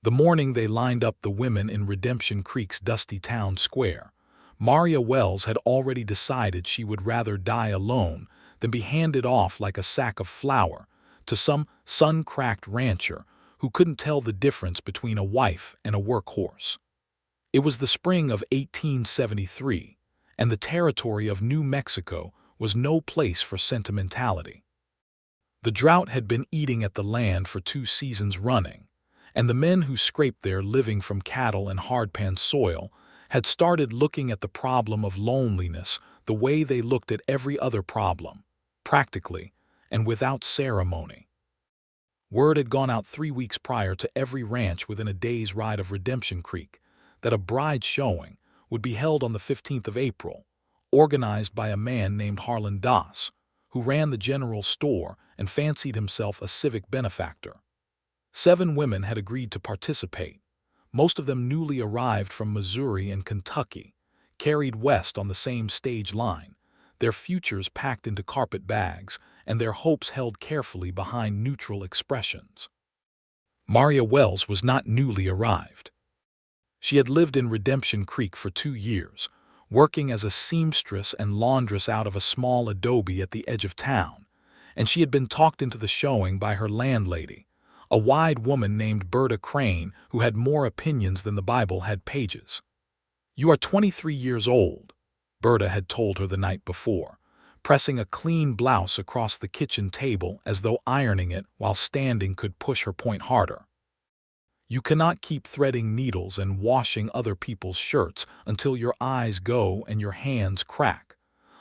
The morning they lined up the women in Redemption Creek's dusty town square, Maria Wells had already decided she would rather die alone than be handed off like a sack of flour to some sun-cracked rancher who couldn't tell the difference between a wife and a workhorse. It was the spring of 1873, and the territory of New Mexico was no place for sentimentality. The drought had been eating at the land for 2 seasons running, and the men who scraped their living from cattle and hardpan soil had started looking at the problem of loneliness the way they looked at every other problem, practically and without ceremony. Word had gone out 3 weeks prior to every ranch within a day's ride of Redemption Creek that a bride showing would be held on the 15th of April, organized by a man named Harlan Doss, who ran the general store and fancied himself a civic benefactor. 7 women had agreed to participate, most of them newly arrived from Missouri and Kentucky, carried west on the same stage line, their futures packed into carpet bags and their hopes held carefully behind neutral expressions. Maria Wells was not newly arrived. She had lived in Redemption Creek for 2 years, working as a seamstress and laundress out of a small adobe at the edge of town, and she had been talked into the showing by her landlady, a wide woman named Berta Crane who had more opinions than the Bible had pages. "You are 23 years old," Berta had told her the night before, pressing a clean blouse across the kitchen table as though ironing it while standing could push her point harder. "You cannot keep threading needles and washing other people's shirts until your eyes go and your hands crack.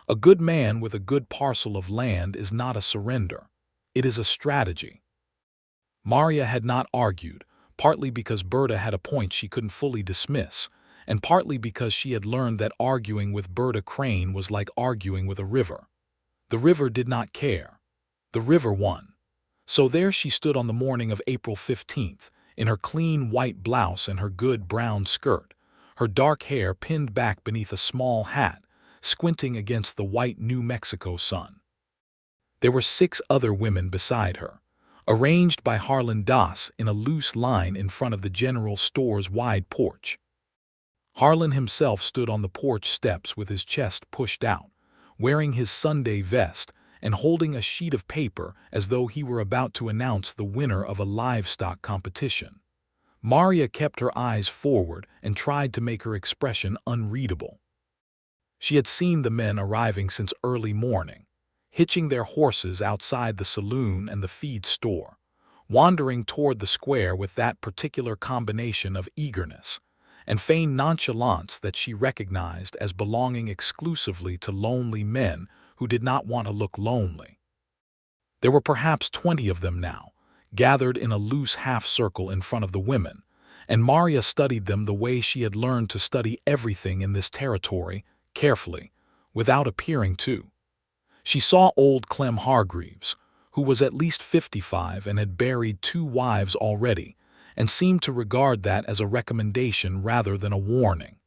A good man with a good parcel of land is not a surrender. It is a strategy." Maria had not argued, partly because Berta had a point she couldn't fully dismiss, and partly because she had learned that arguing with Berta Crane was like arguing with a river. The river did not care. The river won. So there she stood on the morning of April 15th, in her clean white blouse and her good brown skirt, her dark hair pinned back beneath a small hat, squinting against the white New Mexico sun. There were 6 other women beside her, arranged by Harlan Doss in a loose line in front of the general store's wide porch. Harlan himself stood on the porch steps with his chest pushed out, wearing his Sunday vest and holding a sheet of paper as though he were about to announce the winner of a livestock competition. Maria kept her eyes forward and tried to make her expression unreadable. She had seen the men arriving since early morning, hitching their horses outside the saloon and the feed store, wandering toward the square with that particular combination of eagerness and feigned nonchalance that she recognized as belonging exclusively to lonely men who did not want to look lonely. There were perhaps 20 of them now, gathered in a loose half-circle in front of the women, and Maria studied them the way she had learned to study everything in this territory, carefully, without appearing to. She saw old Clem Hargreaves, who was at least 55 and had buried 2 wives already, and seemed to regard that as a recommendation rather than a warning.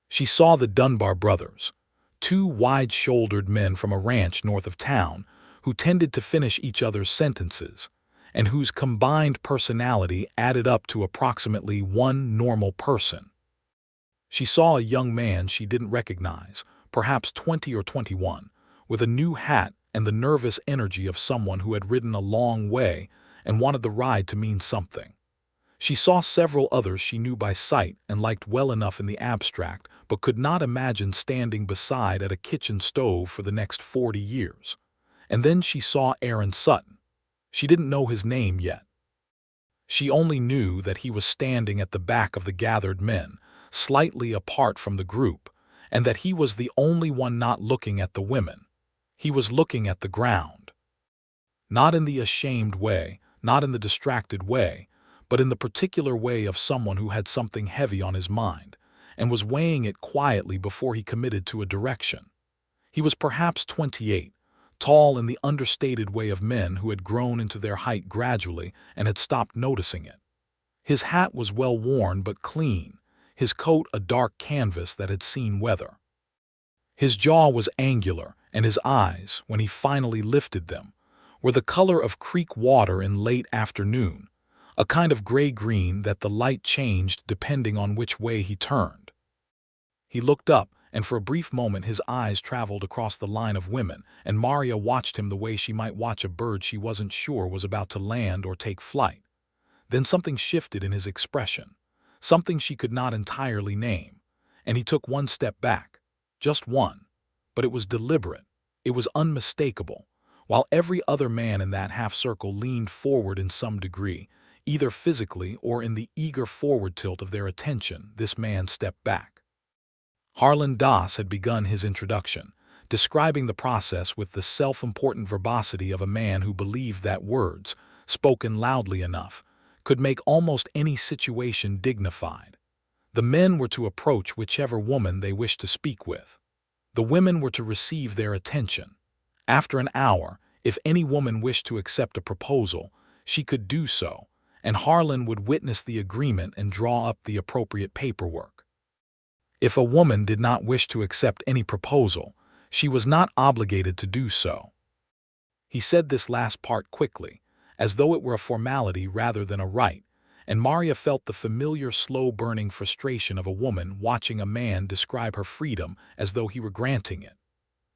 She saw the Dunbar brothers, 2 wide-shouldered men from a ranch north of town who tended to finish each other's sentences, and whose combined personality added up to approximately 1 normal person. She saw a young man she didn't recognize, perhaps 20 or 21, with a new hat and the nervous energy of someone who had ridden a long way and wanted the ride to mean something. She saw several others she knew by sight and liked well enough in the abstract, but could not imagine standing beside at a kitchen stove for the next 40 years. And then she saw Aaron Sutton. She didn't know his name yet. She only knew that he was standing at the back of the gathered men, slightly apart from the group, and that he was the only one not looking at the women. He was looking at the ground. Not in the ashamed way, not in the distracted way, but in the particular way of someone who had something heavy on his mind, and was weighing it quietly before he committed to a direction. He was perhaps 28, tall in the understated way of men who had grown into their height gradually and had stopped noticing it. His hat was well worn but clean, his coat a dark canvas that had seen weather. His jaw was angular, and his eyes, when he finally lifted them, were the color of creek water in late afternoon, a kind of gray-green that the light changed depending on which way he turned. He looked up, and for a brief moment his eyes traveled across the line of women, and Maria watched him the way she might watch a bird she wasn't sure was about to land or take flight. Then something shifted in his expression, something she could not entirely name, and he took one step back. Just one. But it was deliberate. It was unmistakable. While every other man in that half-circle leaned forward in some degree, either physically or in the eager forward tilt of their attention, this man stepped back. Harlan Das had begun his introduction, describing the process with the self-important verbosity of a man who believed that words, spoken loudly enough, could make almost any situation dignified. The men were to approach whichever woman they wished to speak with. The women were to receive their attention. After an hour, if any woman wished to accept a proposal, she could do so, and Harlan would witness the agreement and draw up the appropriate paperwork. If a woman did not wish to accept any proposal, she was not obligated to do so. He said this last part quickly, as though it were a formality rather than a right, and Maria felt the familiar slow-burning frustration of a woman watching a man describe her freedom as though he were granting it.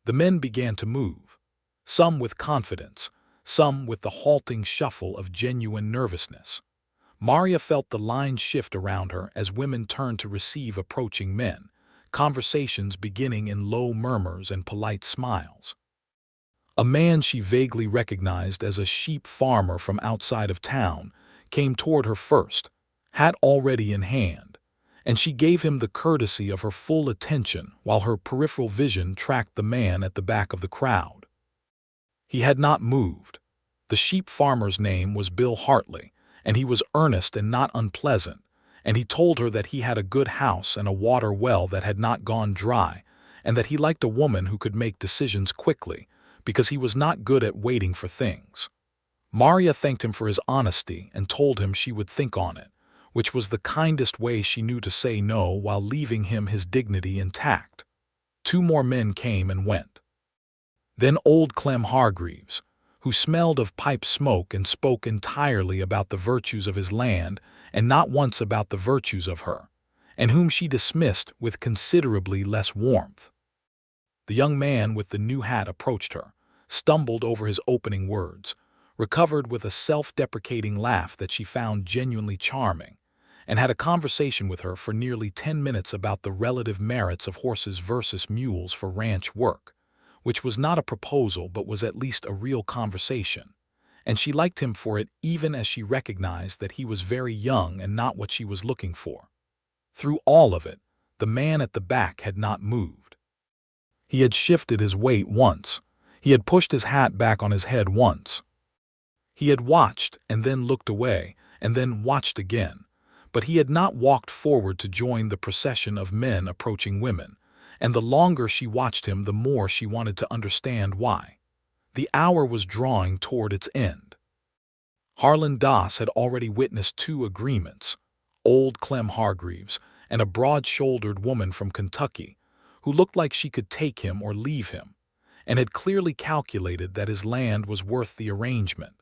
The men began to move, some with confidence, some with the halting shuffle of genuine nervousness. Maria felt the line shift around her as women turned to receive approaching men, conversations beginning in low murmurs and polite smiles. A man she vaguely recognized as a sheep farmer from outside of town came toward her first, hat already in hand, and she gave him the courtesy of her full attention while her peripheral vision tracked the man at the back of the crowd. He had not moved. The sheep farmer's name was Bill Hartley, and he was earnest and not unpleasant, and he told her that he had a good house and a water well that had not gone dry, and that he liked a woman who could make decisions quickly, because he was not good at waiting for things. Maria thanked him for his honesty and told him she would think on it, which was the kindest way she knew to say no while leaving him his dignity intact. 2 more men came and went. Then old Clem Hargreaves, who smelled of pipe smoke and spoke entirely about the virtues of his land and not once about the virtues of her, and whom she dismissed with considerably less warmth. The young man with the new hat approached her, stumbled over his opening words, recovered with a self-deprecating laugh that she found genuinely charming, and had a conversation with her for nearly 10 minutes about the relative merits of horses versus mules for ranch work, which was not a proposal but was at least a real conversation, and she liked him for it even as she recognized that he was very young and not what she was looking for. Through all of it, the man at the back had not moved. He had shifted his weight once. He had pushed his hat back on his head once. He had watched and then looked away and then watched again, but he had not walked forward to join the procession of men approaching women, and the longer she watched him the more she wanted to understand why. The hour was drawing toward its end. Harlan Das had already witnessed 2 agreements, old Clem Hargreaves and a broad-shouldered woman from Kentucky, who looked like she could take him or leave him, and had clearly calculated that his land was worth the arrangement.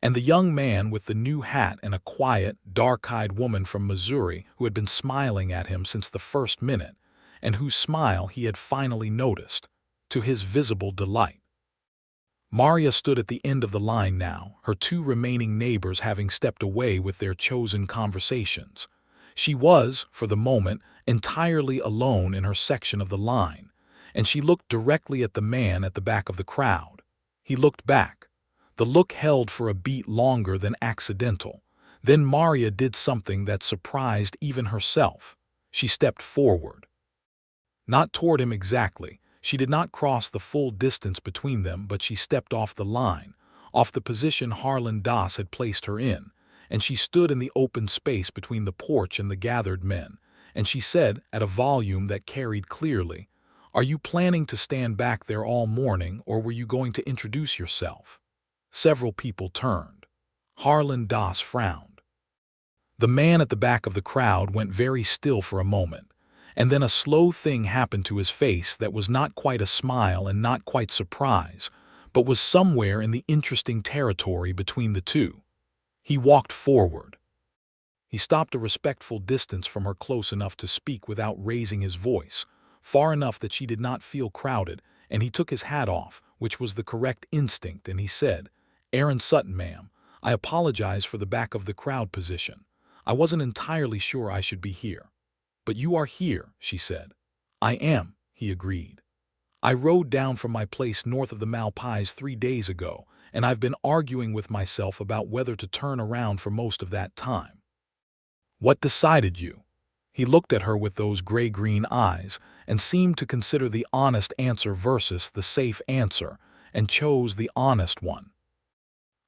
And the young man with the new hat and a quiet, dark-eyed woman from Missouri who had been smiling at him since the first minute, and whose smile he had finally noticed, to his visible delight. Maria stood at the end of the line now, her 2 remaining neighbors having stepped away with their chosen conversations. She was, for the moment, entirely alone in her section of the line, and she looked directly at the man at the back of the crowd. He looked back. The look held for a beat longer than accidental. Then Maria did something that surprised even herself. She stepped forward. Not toward him exactly. She did not cross the full distance between them, but she stepped off the line, off the position Harlan Das had placed her in, and she stood in the open space between the porch and the gathered men, and she said at a volume that carried clearly, "Are you planning to stand back there all morning, or were you going to introduce yourself?" Several people turned. Harlan Das frowned. The man at the back of the crowd went very still for a moment, and then a slow thing happened to his face that was not quite a smile and not quite surprise, but was somewhere in the interesting territory between the two. He walked forward. He stopped a respectful distance from her, close enough to speak without raising his voice, far enough that she did not feel crowded, and he took his hat off, which was the correct instinct, and he said, "Aaron Sutton, ma'am, I apologize for the back of the crowd position. I wasn't entirely sure I should be here." "But you are here," she said. "I am," he agreed. "I rode down from my place north of the Malpais 3 days ago, and I've been arguing with myself about whether to turn around for most of that time." "What decided you?" He looked at her with those gray-green eyes and seemed to consider the honest answer versus the safe answer, and chose the honest one.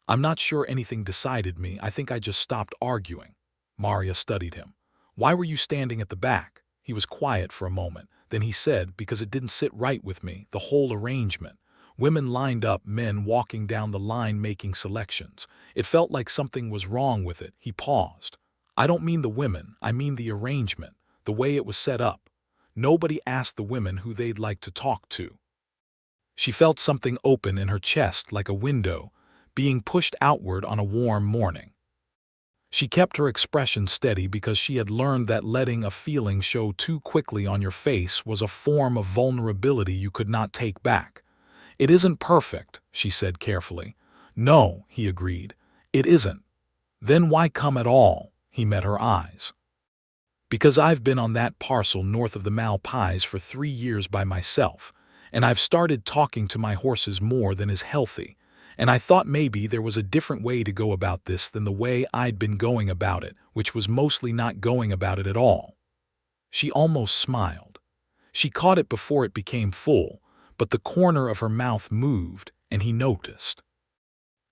"I'm not sure anything decided me. I think I just stopped arguing." Maria studied him. "Why were you standing at the back?" He was quiet for a moment. Then he said, "Because it didn't sit right with me, the whole arrangement. Women lined up, men walking down the line making selections. It felt like something was wrong with it." He paused. "I don't mean the women, I mean the arrangement, the way it was set up. Nobody asked the women who they'd like to talk to." She felt something open in her chest like a window, being pushed outward on a warm morning. She kept her expression steady because she had learned that letting a feeling show too quickly on your face was a form of vulnerability you could not take back. "It isn't perfect," she said carefully. "No," he agreed, "it isn't." "Then why come at all?" He met her eyes. "Because I've been on that parcel north of the Malpais for 3 years by myself, and I've started talking to my horses more than is healthy, and I thought maybe there was a different way to go about this than the way I'd been going about it, which was mostly not going about it at all." She almost smiled. She caught it before it became full, but the corner of her mouth moved, and he noticed.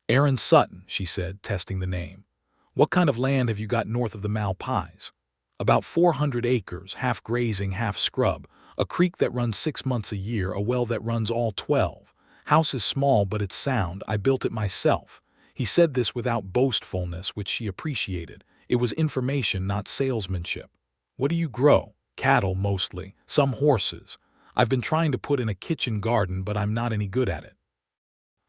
"Aaron Sutton," she said, testing the name. "What kind of land have you got north of the Malpais?" "About 400 acres, half grazing, half scrub, a creek that runs 6 months a year, a well that runs all 12. House is small but it's sound, I built it myself." He said this without boastfulness, which she appreciated. It was information, not salesmanship. "What do you grow?" "Cattle, mostly, some horses. I've been trying to put in a kitchen garden, but I'm not any good at it.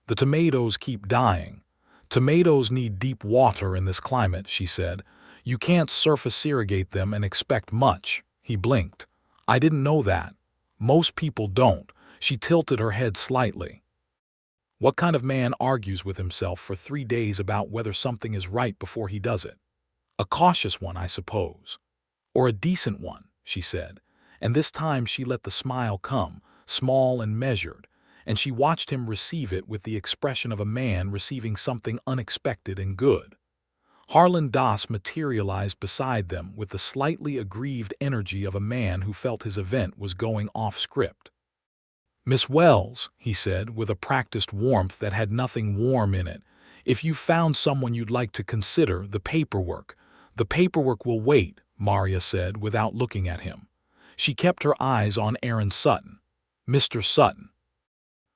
The tomatoes keep dying." "Tomatoes need deep water in this climate," she said. "You can't surface irrigate them and expect much." He blinked. "I didn't know that. Most people don't." She tilted her head slightly. "What kind of man argues with himself for 3 days about whether something is right before he does it?" "A cautious one, I suppose." "Or a decent one," she said, and this time she let the smile come, small and measured, and she watched him receive it with the expression of a man receiving something unexpected and good. Harlan Das materialized beside them with the slightly aggrieved energy of a man who felt his event was going off script. "Miss Wells," he said with a practiced warmth that had nothing warm in it, "if you've found someone you'd like to consider, the paperwork—" "The paperwork will wait," Maria said without looking at him. She kept her eyes on Aaron Sutton. "Mr. Sutton,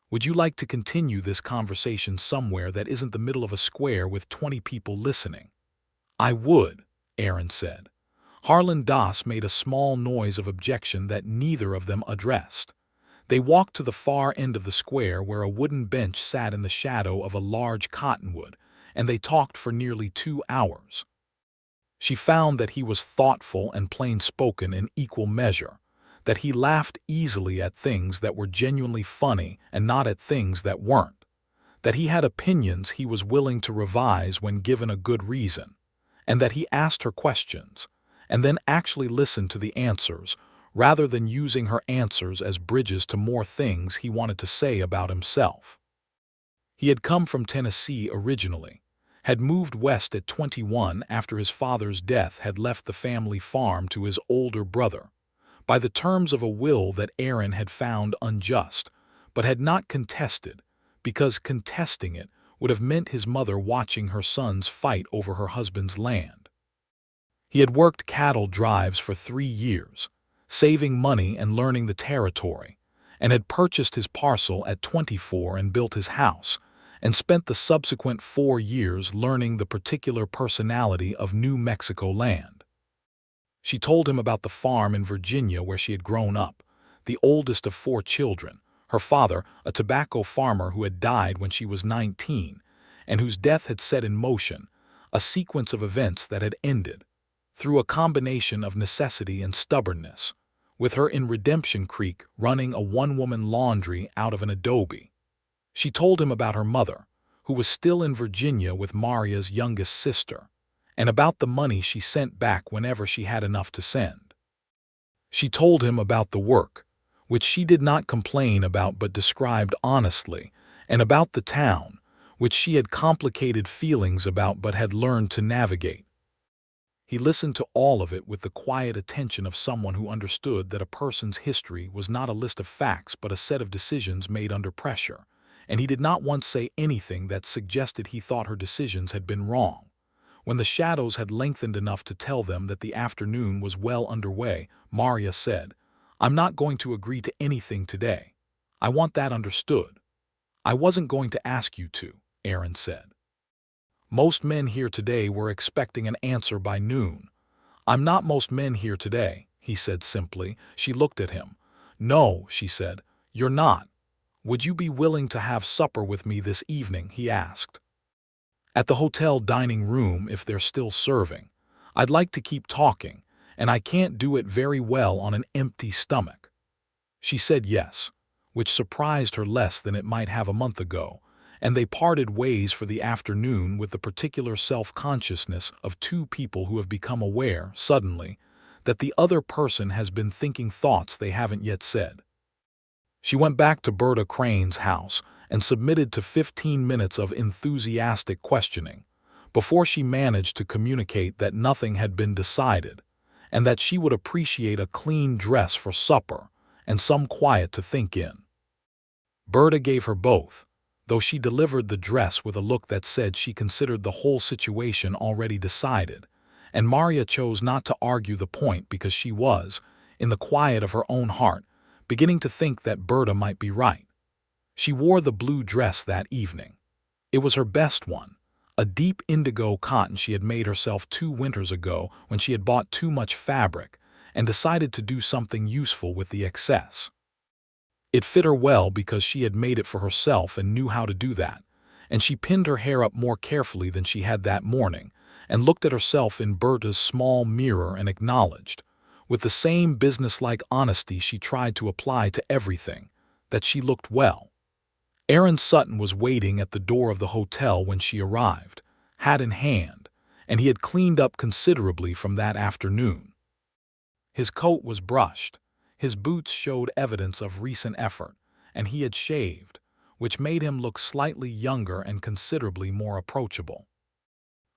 would you like to continue this conversation somewhere that isn't the middle of a square with 20 people listening?" "I would," Aaron said. Harlan Das made a small noise of objection that neither of them addressed. They walked to the far end of the square where a wooden bench sat in the shadow of a large cottonwood, and they talked for nearly 2 hours. She found that he was thoughtful and plain-spoken in equal measure, that he laughed easily at things that were genuinely funny and not at things that weren't, that he had opinions he was willing to revise when given a good reason, and that he asked her questions, and then actually listened to the answers, rather than using her answers as bridges to more things he wanted to say about himself. He had come from Tennessee originally, had moved west at 21 after his father's death, had left the family farm to his older brother, by the terms of a will that Aaron had found unjust, but had not contested, because contesting it would have meant his mother watching her sons fight over her husband's land. He had worked cattle drives for 3 years, saving money and learning the territory, and had purchased his parcel at 24 and built his house, and spent the subsequent 4 years learning the particular personality of New Mexico land. She told him about the farm in Virginia where she had grown up, the oldest of 4 children, her father, a tobacco farmer who had died when she was 19, and whose death had set in motion a sequence of events that had ended. through a combination of necessity and stubbornness, with her in Redemption Creek running a one-woman laundry out of an adobe. She told him about her mother, who was still in Virginia with Maria's youngest sister, and about the money she sent back whenever she had enough to send. She told him about the work, which she did not complain about but described honestly, and about the town, which she had complicated feelings about but had learned to navigate. He listened to all of it with the quiet attention of someone who understood that a person's history was not a list of facts but a set of decisions made under pressure, and he did not once say anything that suggested he thought her decisions had been wrong. When the shadows had lengthened enough to tell them that the afternoon was well underway, Maria said, "I'm not going to agree to anything today. I want that understood." "I wasn't going to ask you to," Aaron said. "Most men here today were expecting an answer by noon." "I'm not most men here today," he said simply. She looked at him. "No," she said, "you're not. Would you be willing to have supper with me this evening?" he asked. "At the hotel dining room if they're still serving. I'd like to keep talking, and I can't do it very well on an empty stomach." She said yes, which surprised her less than it might have a month ago, and they parted ways for the afternoon with the particular self-consciousness of two people who have become aware, suddenly, that the other person has been thinking thoughts they haven't yet said. She went back to Berta Crane's house and submitted to 15 minutes of enthusiastic questioning before she managed to communicate that nothing had been decided and that she would appreciate a clean dress for supper and some quiet to think in. Berta gave her both, though she delivered the dress with a look that said she considered the whole situation already decided, and Maria chose not to argue the point because she was, in the quiet of her own heart, beginning to think that Berta might be right. She wore the blue dress that evening. It was her best one, a deep indigo cotton she had made herself 2 winters ago when she had bought too much fabric and decided to do something useful with the excess. It fit her well because she had made it for herself and knew how to do that, and she pinned her hair up more carefully than she had that morning and looked at herself in Berta's small mirror and acknowledged, with the same businesslike honesty she tried to apply to everything, that she looked well. Aaron Sutton was waiting at the door of the hotel when she arrived, hat in hand, and he had cleaned up considerably from that afternoon. His coat was brushed, his boots showed evidence of recent effort, and he had shaved, which made him look slightly younger and considerably more approachable.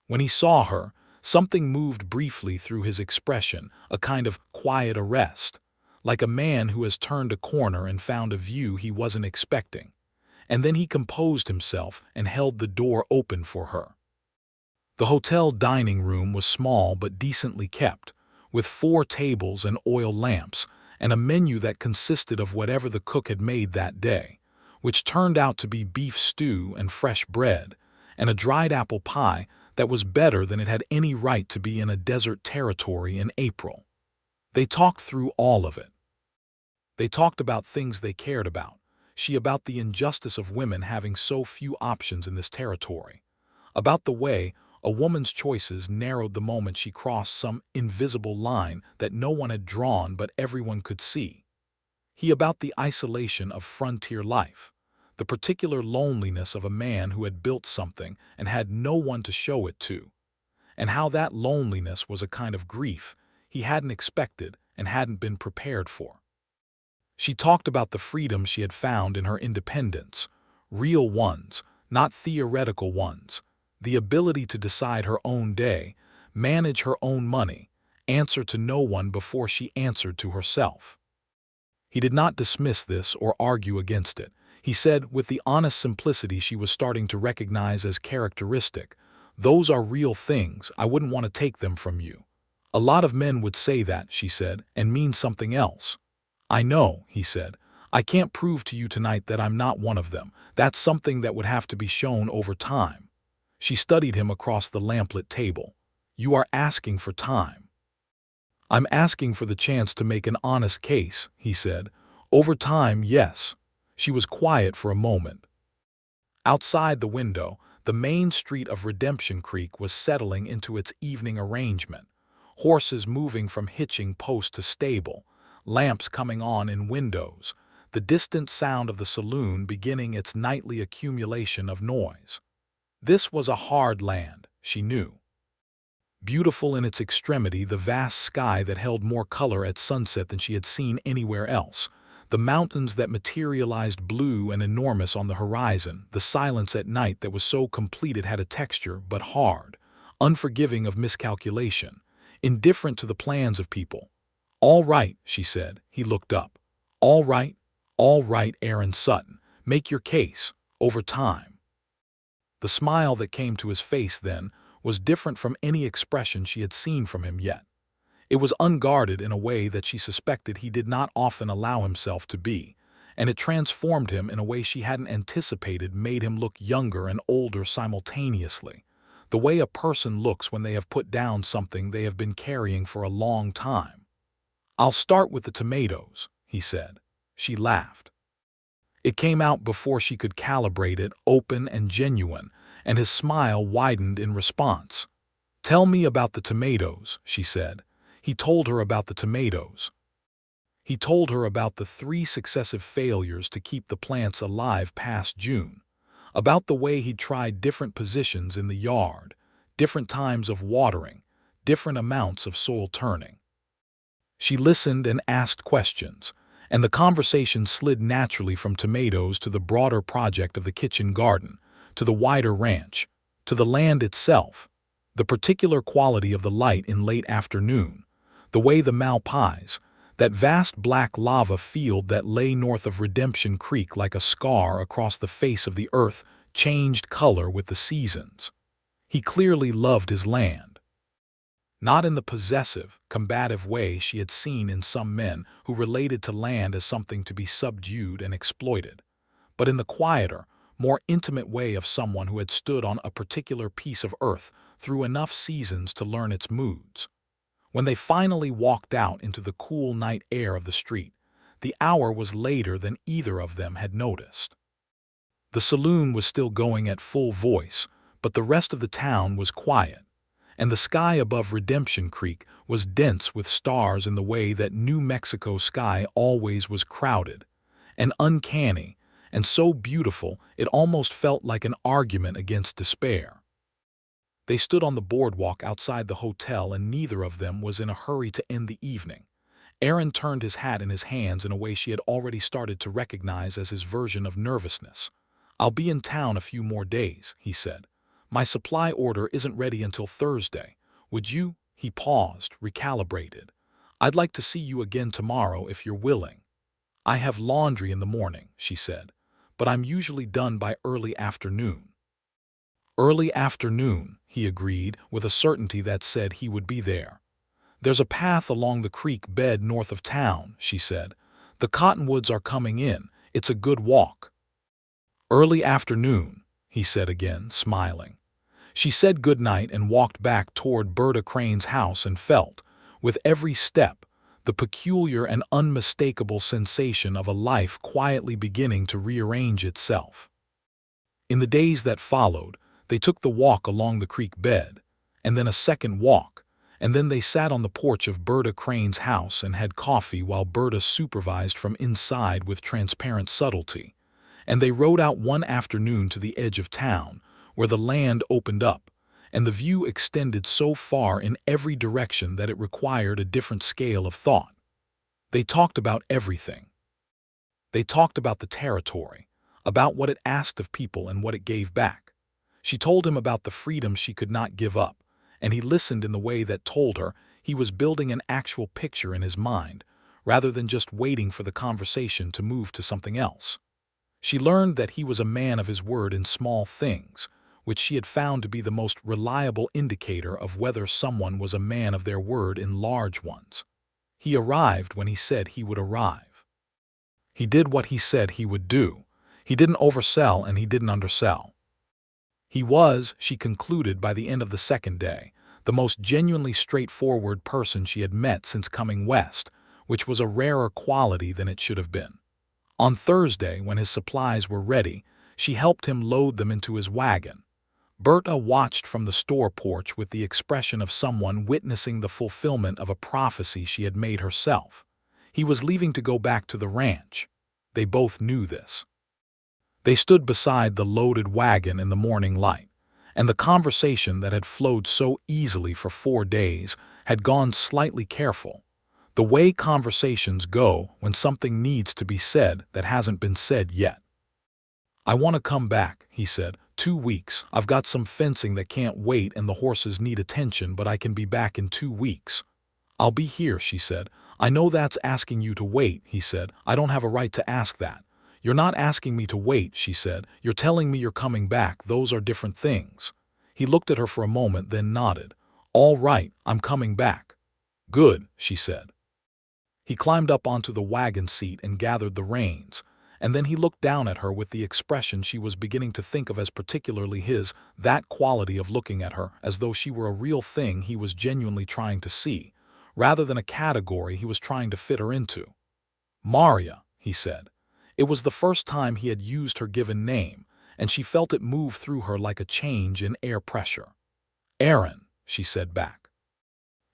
When he saw her, something moved briefly through his expression, a kind of quiet arrest, like a man who has turned a corner and found a view he wasn't expecting, and then he composed himself and held the door open for her. The hotel dining room was small but decently kept, with 4 tables and oil lamps, and a menu that consisted of whatever the cook had made that day, which turned out to be beef stew and fresh bread, and a dried apple pie that was better than it had any right to be in a desert territory in April. They talked through all of it. They talked about things they cared about, she about the injustice of women having so few options in this territory, about the way a woman's choices narrowed the moment she crossed some invisible line that no one had drawn but everyone could see. He about the isolation of frontier life, the particular loneliness of a man who had built something and had no one to show it to, and how that loneliness was a kind of grief he hadn't expected and hadn't been prepared for. She talked about the freedom she had found in her independence, real ones, not theoretical ones, the ability to decide her own day, manage her own money, answer to no one before she answered to herself. He did not dismiss this or argue against it. He said, with the honest simplicity she was starting to recognize as characteristic, "Those are real things, I wouldn't want to take them from you." "A lot of men would say that," she said, "and mean something else." "I know," he said. "I can't prove to you tonight that I'm not one of them. That's something that would have to be shown over time." She studied him across the lamplit table. "You are asking for time." "I'm asking for the chance to make an honest case," he said. "Over time, yes." She was quiet for a moment. Outside the window, the main street of Redemption Creek was settling into its evening arrangement. horses moving from hitching post to stable, lamps coming on in windows, the distant sound of the saloon beginning its nightly accumulation of noise. This was a hard land, she knew. Beautiful in its extremity, the vast sky that held more color at sunset than she had seen anywhere else, the mountains that materialized blue and enormous on the horizon, the silence at night that was so complete it had a texture but hard, unforgiving of miscalculation, indifferent to the plans of people. "All right," she said. He looked up. All right, Aaron Sutton. Make your case, over time." The smile that came to his face then was different from any expression she had seen from him yet. It was unguarded in a way that she suspected he did not often allow himself to be, and it transformed him in a way she hadn't anticipated, made him look younger and older simultaneously, the way a person looks when they have put down something they have been carrying for a long time. "I'll start with the tomatoes," he said. She laughed. It came out before she could calibrate it, open and genuine, and his smile widened in response. "Tell me about the tomatoes," she said. He told her about the tomatoes. He told her about the 3 successive failures to keep the plants alive past June, about the way he'd tried different positions in the yard, different times of watering, different amounts of soil turning. She listened and asked questions, and the conversation slid naturally from tomatoes to the broader project of the kitchen garden, to the wider ranch, to the land itself, the particular quality of the light in late afternoon, the way the Malpais, that vast black lava field that lay north of Redemption Creek like a scar across the face of the earth, changed color with the seasons. He clearly loved his land. Not in the possessive, combative way she had seen in some men who related to land as something to be subdued and exploited, but in the quieter, more intimate way of someone who had stood on a particular piece of earth through enough seasons to learn its moods. When they finally walked out into the cool night air of the street, the hour was later than either of them had noticed. The saloon was still going at full voice, but the rest of the town was quiet, and the sky above Redemption Creek was dense with stars in the way that New Mexico sky always was, crowded and uncanny, and so beautiful it almost felt like an argument against despair. They stood on the boardwalk outside the hotel, and neither of them was in a hurry to end the evening. Aaron turned his hat in his hands in a way she had already started to recognize as his version of nervousness. "I'll be in town a few more days," he said. "My supply order isn't ready until Thursday. Would you—" He paused, recalibrated. "I'd like to see you again tomorrow if you're willing." "I have laundry in the morning," she said, "but I'm usually done by early afternoon." "Early afternoon," he agreed, with a certainty that said he would be there. "There's a path along the creek bed north of town," she said. "The cottonwoods are coming in. It's a good walk." "Early afternoon," he said again, smiling. She said good night and walked back toward Berta Crane's house, and felt, with every step, the peculiar and unmistakable sensation of a life quietly beginning to rearrange itself. In the days that followed, they took the walk along the creek bed, and then a second walk, and then they sat on the porch of Berta Crane's house and had coffee while Berta supervised from inside with transparent subtlety, and they rode out one afternoon to the edge of town, where the land opened up, and the view extended so far in every direction that it required a different scale of thought. They talked about everything. They talked about the territory, about what it asked of people and what it gave back. She told him about the freedom she could not give up, and he listened in the way that told her he was building an actual picture in his mind, rather than just waiting for the conversation to move to something else. She learned that he was a man of his word in small things, which she had found to be the most reliable indicator of whether someone was a man of their word in large ones. He arrived when he said he would arrive. He did what he said he would do. He didn't oversell and he didn't undersell. He was, she concluded by the end of the second day, the most genuinely straightforward person she had met since coming west, which was a rarer quality than it should have been. On Thursday, when his supplies were ready, she helped him load them into his wagon. Berta watched from the store porch with the expression of someone witnessing the fulfillment of a prophecy she had made herself. He was leaving to go back to the ranch. They both knew this. They stood beside the loaded wagon in the morning light, and the conversation that had flowed so easily for 4 days had gone slightly careful. The way conversations go when something needs to be said that hasn't been said yet. "I want to come back," he said. 2 weeks. I've got some fencing that can't wait and the horses need attention, but I can be back in 2 weeks. "I'll be here," she said. "I know that's asking you to wait," he said. "I don't have a right to ask that." "You're not asking me to wait," she said. "You're telling me you're coming back. Those are different things." He looked at her for a moment, then nodded. "All right, I'm coming back." "Good," she said. He climbed up onto the wagon seat and gathered the reins, and then he looked down at her with the expression she was beginning to think of as particularly his, that quality of looking at her as though she were a real thing he was genuinely trying to see, rather than a category he was trying to fit her into. "Maria," he said. It was the first time he had used her given name, and she felt it move through her like a change in air pressure. "Aaron," she said back.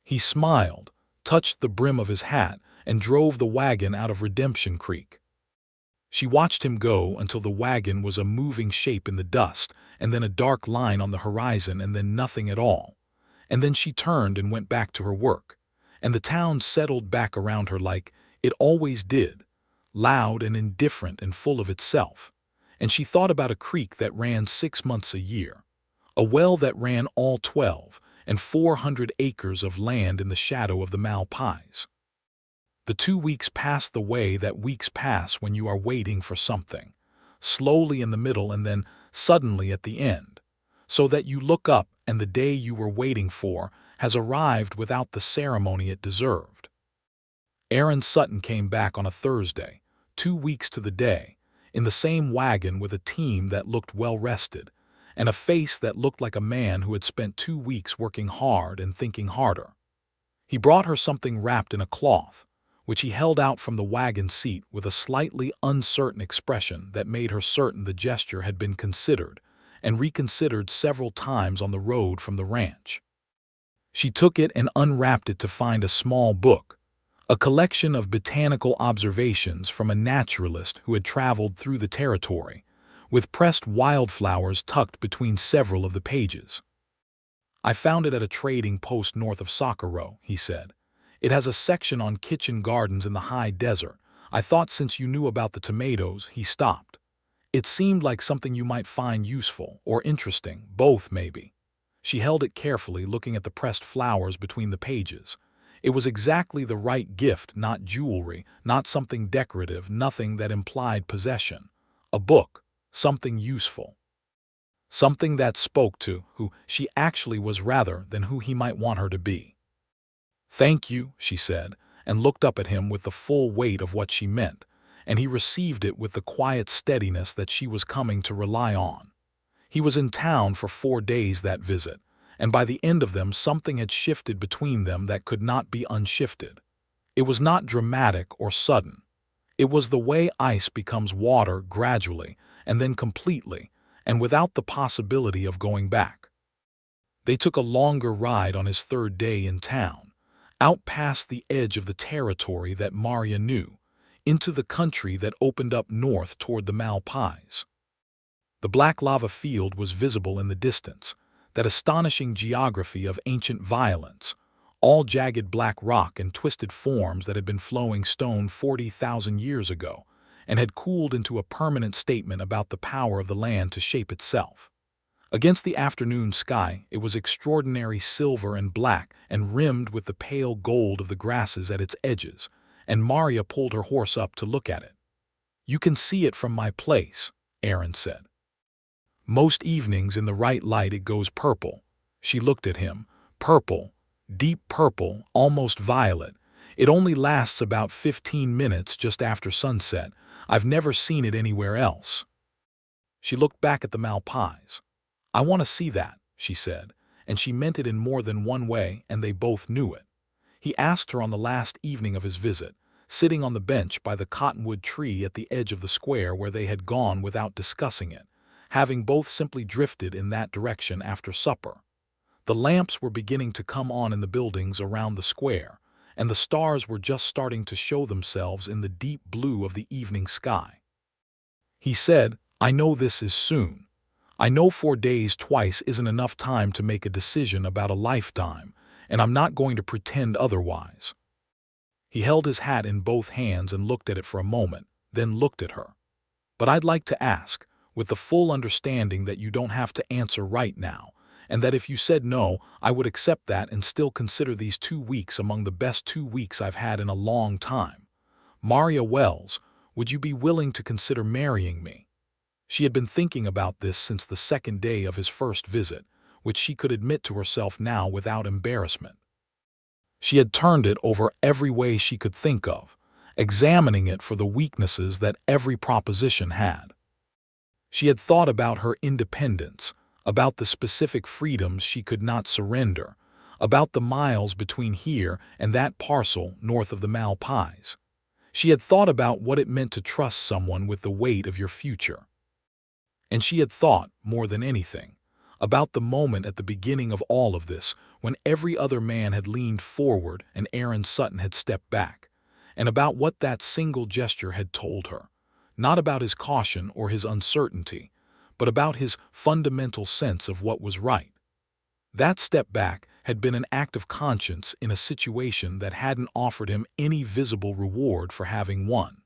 He smiled, touched the brim of his hat, and drove the wagon out of Redemption Creek. She watched him go until the wagon was a moving shape in the dust, and then a dark line on the horizon, and then nothing at all. And then she turned and went back to her work, and the town settled back around her like it always did, loud and indifferent and full of itself. And she thought about a creek that ran 6 months a year, a well that ran all 12, and 400 acres of land in the shadow of the Malpais. The 2 weeks passed the way that weeks pass when you are waiting for something, slowly in the middle and then suddenly at the end, so that you look up and the day you were waiting for has arrived without the ceremony it deserved. Aaron Sutton came back on a Thursday, 2 weeks to the day, in the same wagon with a team that looked well-rested, and a face that looked like a man who had spent 2 weeks working hard and thinking harder. He brought her something wrapped in a cloth, which he held out from the wagon seat with a slightly uncertain expression that made her certain the gesture had been considered, and reconsidered several times on the road from the ranch. She took it and unwrapped it to find a small book, a collection of botanical observations from a naturalist who had traveled through the territory, with pressed wildflowers tucked between several of the pages. "I found it at a trading post north of Socorro," he said. "It has a section on kitchen gardens in the high desert. I thought since you knew about the tomatoes," he stopped. "It seemed like something you might find useful or interesting, both maybe." She held it carefully, looking at the pressed flowers between the pages. It was exactly the right gift, not jewelry, not something decorative, nothing that implied possession. A book, something useful. Something that spoke to who she actually was rather than who he might want her to be. "Thank you," she said, and looked up at him with the full weight of what she meant, and he received it with the quiet steadiness that she was coming to rely on. He was in town for 4 days that visit, and by the end of them something had shifted between them that could not be unshifted. It was not dramatic or sudden. It was the way ice becomes water gradually, and then completely, and without the possibility of going back. They took a longer ride on his 3rd day in town, out past the edge of the territory that Maria knew, into the country that opened up north toward the Malpais. The black lava field was visible in the distance, that astonishing geography of ancient violence, all jagged black rock and twisted forms that had been flowing stone 40,000 years ago, and had cooled into a permanent statement about the power of the land to shape itself. Against the afternoon sky, it was extraordinary silver and black and rimmed with the pale gold of the grasses at its edges, and Maria pulled her horse up to look at it. "You can see it from my place," Aaron said. "Most evenings in the right light it goes purple." She looked at him. "Purple, deep purple, almost violet. It only lasts about 15 minutes just after sunset. I've never seen it anywhere else." She looked back at the Malpais. "I want to see that," she said, and she meant it in more than one way, and they both knew it. He asked her on the last evening of his visit, sitting on the bench by the cottonwood tree at the edge of the square where they had gone without discussing it, having both simply drifted in that direction after supper. The lamps were beginning to come on in the buildings around the square, and the stars were just starting to show themselves in the deep blue of the evening sky. He said, "I know this is soon. I know 4 days twice isn't enough time to make a decision about a lifetime, and I'm not going to pretend otherwise." He held his hat in both hands and looked at it for a moment, then looked at her. "But I'd like to ask, with the full understanding that you don't have to answer right now, and that if you said no, I would accept that and still consider these 2 weeks among the best 2 weeks I've had in a long time. Maria Wells, would you be willing to consider marrying me?" She had been thinking about this since the second day of his first visit, which she could admit to herself now without embarrassment. She had turned it over every way she could think of, examining it for the weaknesses that every proposition had. She had thought about her independence, about the specific freedoms she could not surrender, about the miles between here and that parcel north of the Malpais. She had thought about what it meant to trust someone with the weight of your future. And she had thought, more than anything, about the moment at the beginning of all of this when every other man had leaned forward and Aaron Sutton had stepped back, and about what that single gesture had told her, not about his caution or his uncertainty, but about his fundamental sense of what was right. That step back had been an act of conscience in a situation that hadn't offered him any visible reward for having won.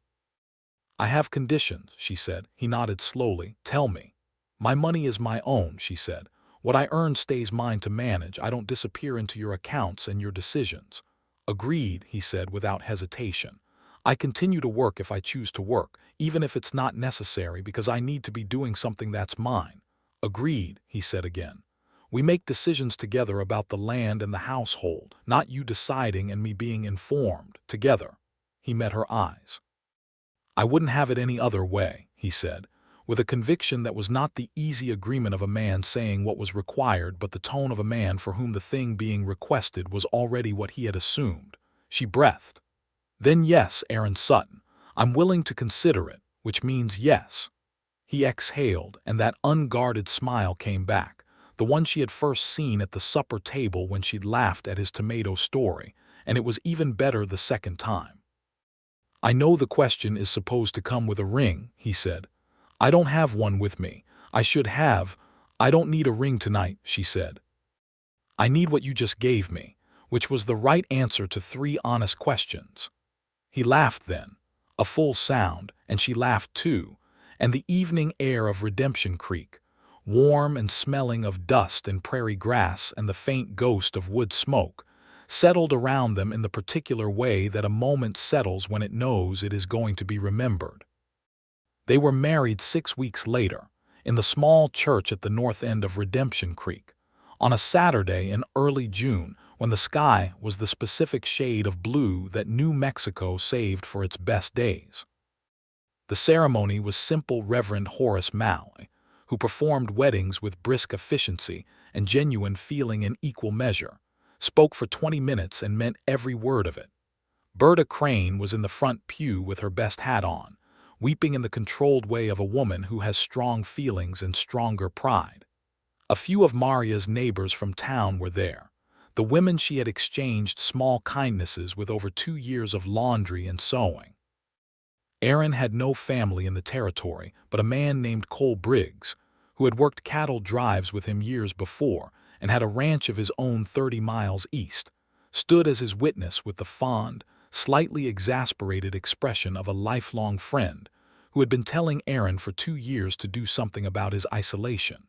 "I have conditions," she said. He nodded slowly. "Tell me." "My money is my own," she said. "What I earn stays mine to manage. I don't disappear into your accounts and your decisions." "Agreed," he said without hesitation. "I continue to work if I choose to work, even if it's not necessary because I need to be doing something that's mine." "Agreed," he said again. "We make decisions together about the land and the household, not you deciding and me being informed, together." He met her eyes. "I wouldn't have it any other way," he said, with a conviction that was not the easy agreement of a man saying what was required but the tone of a man for whom the thing being requested was already what he had assumed. She breathed. "Then yes, Aaron Sutton, I'm willing to consider it, which means yes." He exhaled, and that unguarded smile came back, the one she had first seen at the supper table when she'd laughed at his tomato story, and it was even better the second time. "I know the question is supposed to come with a ring," he said. "I don't have one with me. I should have. I don't need a ring tonight," she said. "I need what you just gave me," which was the right answer to 3 honest questions. He laughed then, a full sound, and she laughed too, and the evening air of Redemption Creek, warm and smelling of dust and prairie grass and the faint ghost of wood smoke, settled around them in the particular way that a moment settles when it knows it is going to be remembered. They were married 6 weeks later, in the small church at the north end of Redemption Creek, on a Saturday in early June when the sky was the specific shade of blue that New Mexico saved for its best days. The ceremony was simple Reverend Horace Malley, who performed weddings with brisk efficiency and genuine feeling in equal measure, spoke for 20 minutes and meant every word of it. Berta Crane was in the front pew with her best hat on, weeping in the controlled way of a woman who has strong feelings and stronger pride. A few of Maria's neighbors from town were there, the women she had exchanged small kindnesses with over 2 years of laundry and sewing. Aaron had no family in the territory but a man named Cole Briggs, who had worked cattle drives with him years before and had a ranch of his own 30 miles east, stood as his witness with the fond, slightly exasperated expression of a lifelong friend who had been telling Aaron for 2 years to do something about his isolation.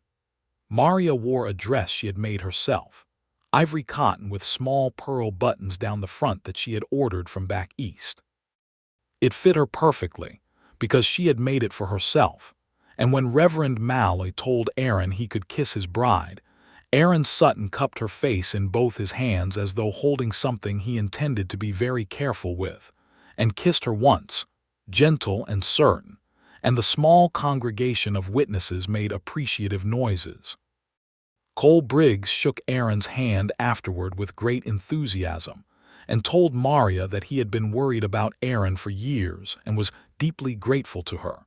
Maria wore a dress she had made herself, ivory cotton with small pearl buttons down the front that she had ordered from back east. It fit her perfectly, because she had made it for herself, and when Reverend Malley told Aaron he could kiss his bride, Aaron Sutton cupped her face in both his hands as though holding something he intended to be very careful with, and kissed her once, gentle and certain, and the small congregation of witnesses made appreciative noises. Cole Briggs shook Aaron's hand afterward with great enthusiasm, and told Maria that he had been worried about Aaron for years and was deeply grateful to her,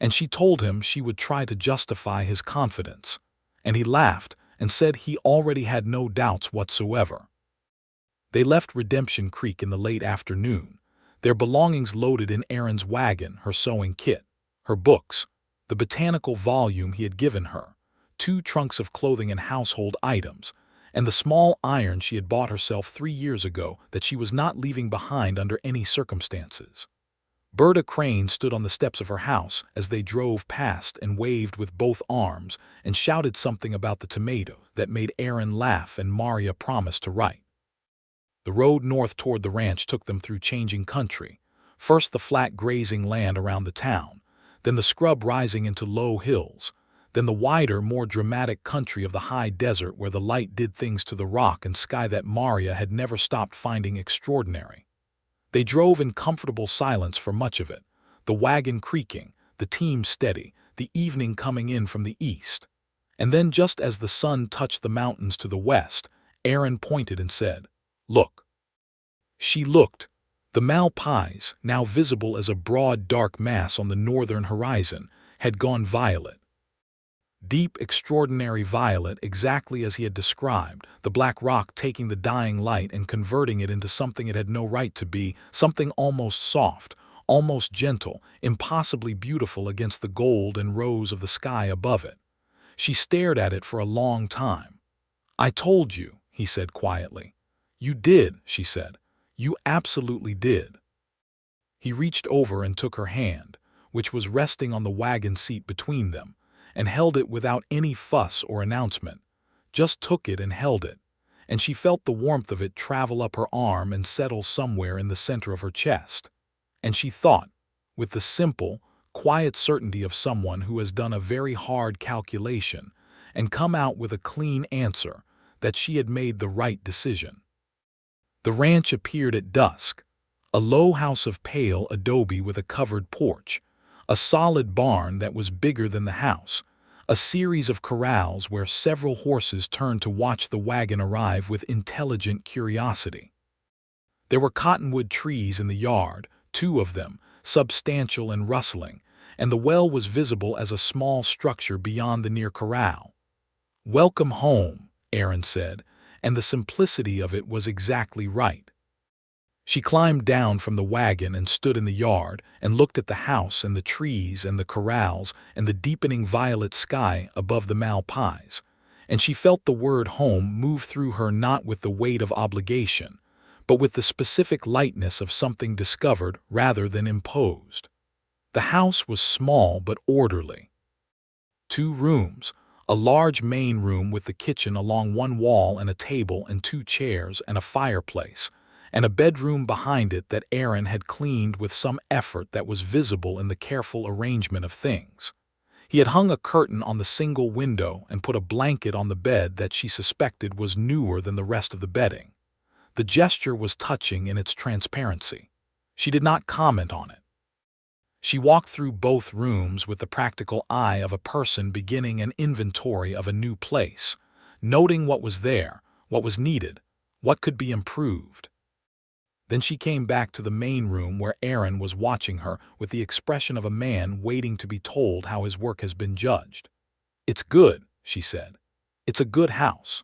and she told him she would try to justify his confidence. And he laughed and said he already had no doubts whatsoever. They left Redemption Creek in the late afternoon, their belongings loaded in Erin's wagon, her sewing kit, her books, the botanical volume he had given her, 2 trunks of clothing and household items, and the small iron she had bought herself 3 years ago that she was not leaving behind under any circumstances. Berta Crane stood on the steps of her house as they drove past and waved with both arms and shouted something about the tomato that made Erin laugh, and Maria promised to write. The road north toward the ranch took them through changing country, first the flat grazing land around the town, then the scrub rising into low hills, then the wider, more dramatic country of the high desert where the light did things to the rock and sky that Maria had never stopped finding extraordinary. They drove in comfortable silence for much of it, the wagon creaking, the team steady, the evening coming in from the east. And then, just as the sun touched the mountains to the west, Erin pointed and said, "Look." She looked. The Malpais, now visible as a broad dark mass on the northern horizon, had gone violet. Deep, extraordinary violet, exactly as he had described, the black rock taking the dying light and converting it into something it had no right to be, something almost soft, almost gentle, impossibly beautiful against the gold and rose of the sky above it. She stared at it for a long time. "I told you," he said quietly. "You did," she said. "You absolutely did." He reached over and took her hand, which was resting on the wagon seat between them, and held it without any fuss or announcement, just took it and held it, and she felt the warmth of it travel up her arm and settle somewhere in the center of her chest. And she thought, with the simple, quiet certainty of someone who has done a very hard calculation and come out with a clean answer, that she had made the right decision. The ranch appeared at dusk, a low house of pale adobe with a covered porch, a solid barn that was bigger than the house, a series of corrals where several horses turned to watch the wagon arrive with intelligent curiosity. There were cottonwood trees in the yard, 2 of them, substantial and rustling, and the well was visible as a small structure beyond the near corral. "Welcome home," Erin said, and the simplicity of it was exactly right. She climbed down from the wagon and stood in the yard and looked at the house and the trees and the corrals and the deepening violet sky above the Malpais, and she felt the word home move through her, not with the weight of obligation, but with the specific lightness of something discovered rather than imposed. The house was small but orderly. 2 rooms, a large main room with the kitchen along one wall and a table and 2 chairs and a fireplace, and a bedroom behind it that Erin had cleaned with some effort that was visible in the careful arrangement of things. He had hung a curtain on the single window and put a blanket on the bed that she suspected was newer than the rest of the bedding. The gesture was touching in its transparency. She did not comment on it. She walked through both rooms with the practical eye of a person beginning an inventory of a new place, noting what was there, what was needed, what could be improved. Then she came back to the main room where Erin was watching her with the expression of a man waiting to be told how his work has been judged. "It's good," she said. "It's a good house."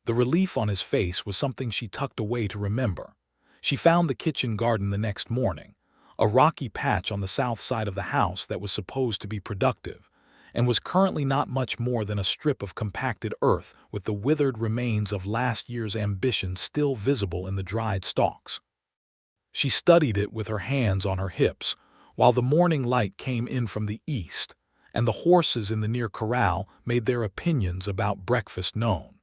The relief on his face was something she tucked away to remember. She found the kitchen garden the next morning, a rocky patch on the south side of the house that was supposed to be productive, and was currently not much more than a strip of compacted earth with the withered remains of last year's ambition still visible in the dried stalks. She studied it with her hands on her hips, while the morning light came in from the east, and the horses in the near corral made their opinions about breakfast known.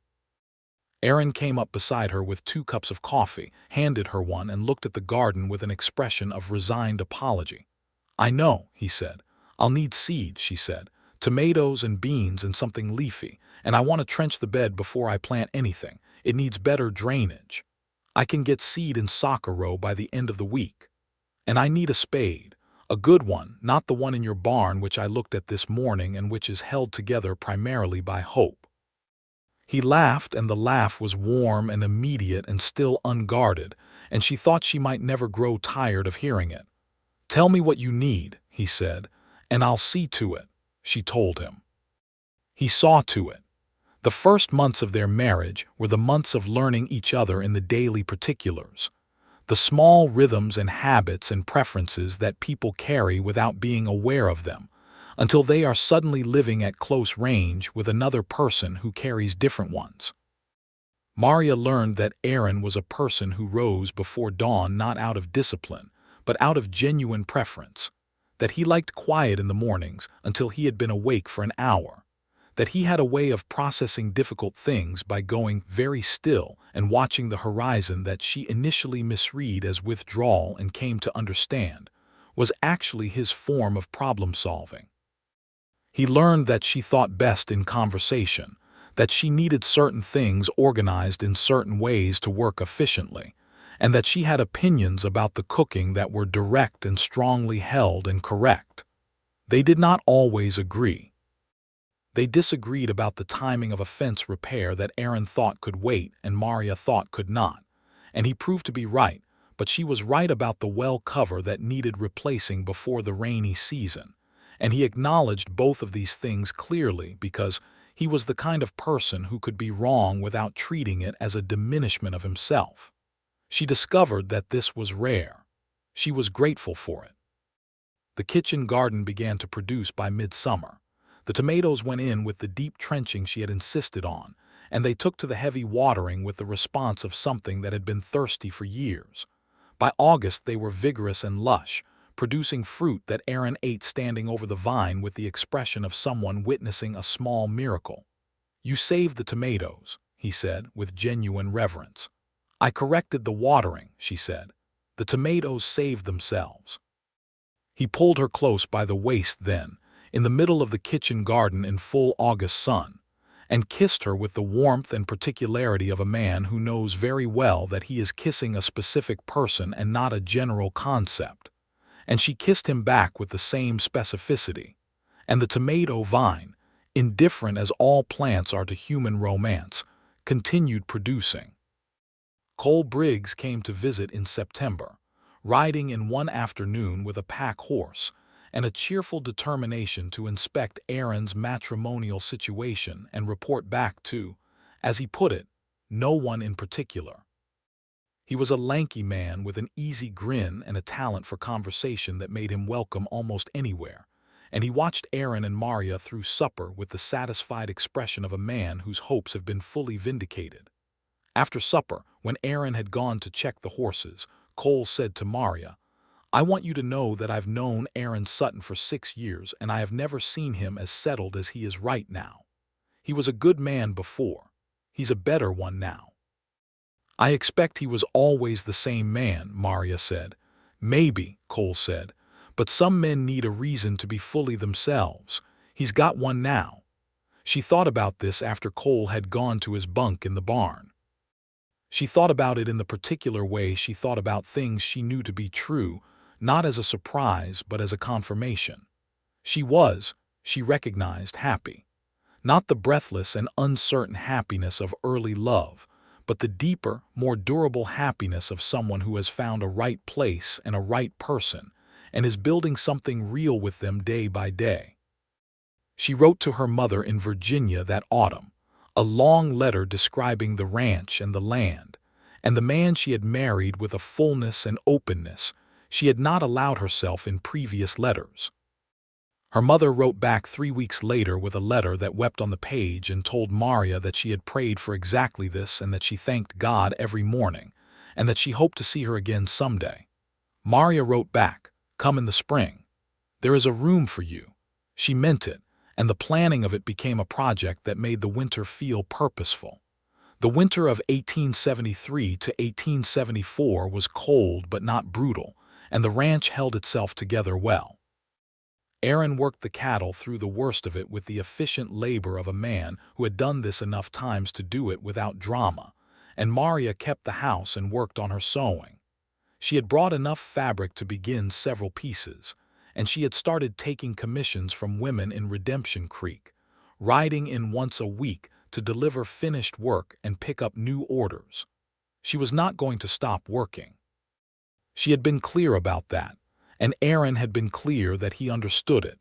Erin came up beside her with 2 cups of coffee, handed her one, and looked at the garden with an expression of resigned apology. "I know," he said. "I'll need seed," she said, "tomatoes and beans and something leafy, and I want to trench the bed before I plant anything. It needs better drainage. I can get seed in soccer row by the end of the week. And I need a spade, a good one, not the one in your barn which I looked at this morning and which is held together primarily by hope." He laughed, and the laugh was warm and immediate and still unguarded, and she thought she might never grow tired of hearing it. "Tell me what you need," he said, "And I'll see to it," she told him. He saw to it. The first months of their marriage were the months of learning each other in the daily particulars, the small rhythms and habits and preferences that people carry without being aware of them, until they are suddenly living at close range with another person who carries different ones. Maria learned that Aaron was a person who rose before dawn not out of discipline, but out of genuine preference, that he liked quiet in the mornings until he had been awake for an hour, that he had a way of processing difficult things by going very still and watching the horizon that she initially misread as withdrawal and came to understand was actually his form of problem-solving. He learned that she thought best in conversation, that she needed certain things organized in certain ways to work efficiently, and that she had opinions about the cooking that were direct and strongly held and correct. They did not always agree. They disagreed about the timing of a fence repair that Aaron thought could wait and Maria thought could not, and he proved to be right, but she was right about the well cover that needed replacing before the rainy season, and he acknowledged both of these things clearly because he was the kind of person who could be wrong without treating it as a diminishment of himself. She discovered that this was rare. She was grateful for it. The kitchen garden began to produce by midsummer. The tomatoes went in with the deep trenching she had insisted on, and they took to the heavy watering with the response of something that had been thirsty for years. By August they were vigorous and lush, producing fruit that Aaron ate standing over the vine with the expression of someone witnessing a small miracle. "You saved the tomatoes," he said, with genuine reverence. "I corrected the watering," she said. "The tomatoes saved themselves." He pulled her close by the waist then, in the middle of the kitchen garden in full August sun, and kissed her with the warmth and particularity of a man who knows very well that he is kissing a specific person and not a general concept. And she kissed him back with the same specificity. And the tomato vine, indifferent as all plants are to human romance, continued producing. Cole Briggs came to visit in September, riding in one afternoon with a pack horse, and a cheerful determination to inspect Aaron's matrimonial situation and report back to, as he put it, no one in particular. He was a lanky man with an easy grin and a talent for conversation that made him welcome almost anywhere, and he watched Aaron and Maria through supper with the satisfied expression of a man whose hopes have been fully vindicated. After supper, when Aaron had gone to check the horses, Cole said to Maria, "I want you to know that I've known Aaron Sutton for 6 years and I have never seen him as settled as he is right now. He was a good man before. He's a better one now." "I expect he was always the same man," Maria said. "Maybe," Cole said, "but some men need a reason to be fully themselves. He's got one now." She thought about this after Cole had gone to his bunk in the barn. She thought about it in the particular way she thought about things she knew to be true, not as a surprise but as a confirmation. She recognized, happy. Not the breathless and uncertain happiness of early love, but the deeper, more durable happiness of someone who has found a right place and a right person, and is building something real with them day by day. She wrote to her mother in Virginia that autumn, a long letter describing the ranch and the land, and the man she had married with a fullness and openness she had not allowed herself in previous letters. Her mother wrote back 3 weeks later with a letter that wept on the page and told Maria that she had prayed for exactly this and that she thanked God every morning, and that she hoped to see her again someday. Maria wrote back, "Come in the spring. There is a room for you." She meant it, and the planning of it became a project that made the winter feel purposeful. The winter of 1873 to 1874 was cold but not brutal, and the ranch held itself together well. Aaron worked the cattle through the worst of it with the efficient labor of a man who had done this enough times to do it without drama, and Maria kept the house and worked on her sewing. She had brought enough fabric to begin several pieces, and she had started taking commissions from women in Redemption Creek, riding in once a week to deliver finished work and pick up new orders. She was not going to stop working. She had been clear about that, and Aaron had been clear that he understood it,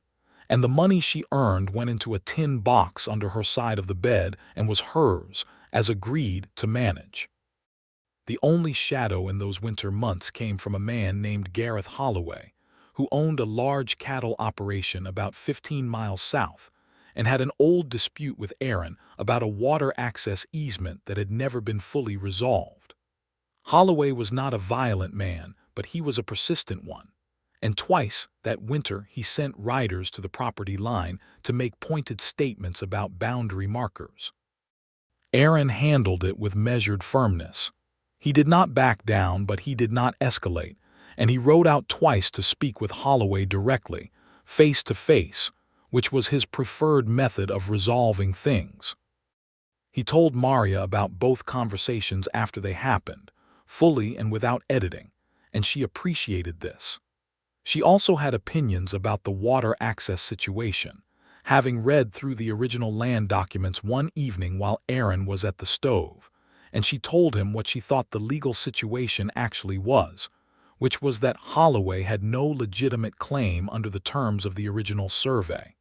and the money she earned went into a tin box under her side of the bed and was hers, as agreed to manage. The only shadow in those winter months came from a man named Gareth Holloway, who owned a large cattle operation about 15 miles south and had an old dispute with Aaron about a water access easement that had never been fully resolved. Holloway was not a violent man, but he was a persistent one, and twice that winter he sent riders to the property line to make pointed statements about boundary markers. Aaron handled it with measured firmness. He did not back down, but he did not escalate, and he rode out twice to speak with Holloway directly, face to face, which was his preferred method of resolving things. He told Maria about both conversations after they happened, fully and without editing, and she appreciated this. She also had opinions about the water access situation, having read through the original land documents one evening while Aaron was at the stove, and she told him what she thought the legal situation actually was, which was that Holloway had no legitimate claim under the terms of the original survey.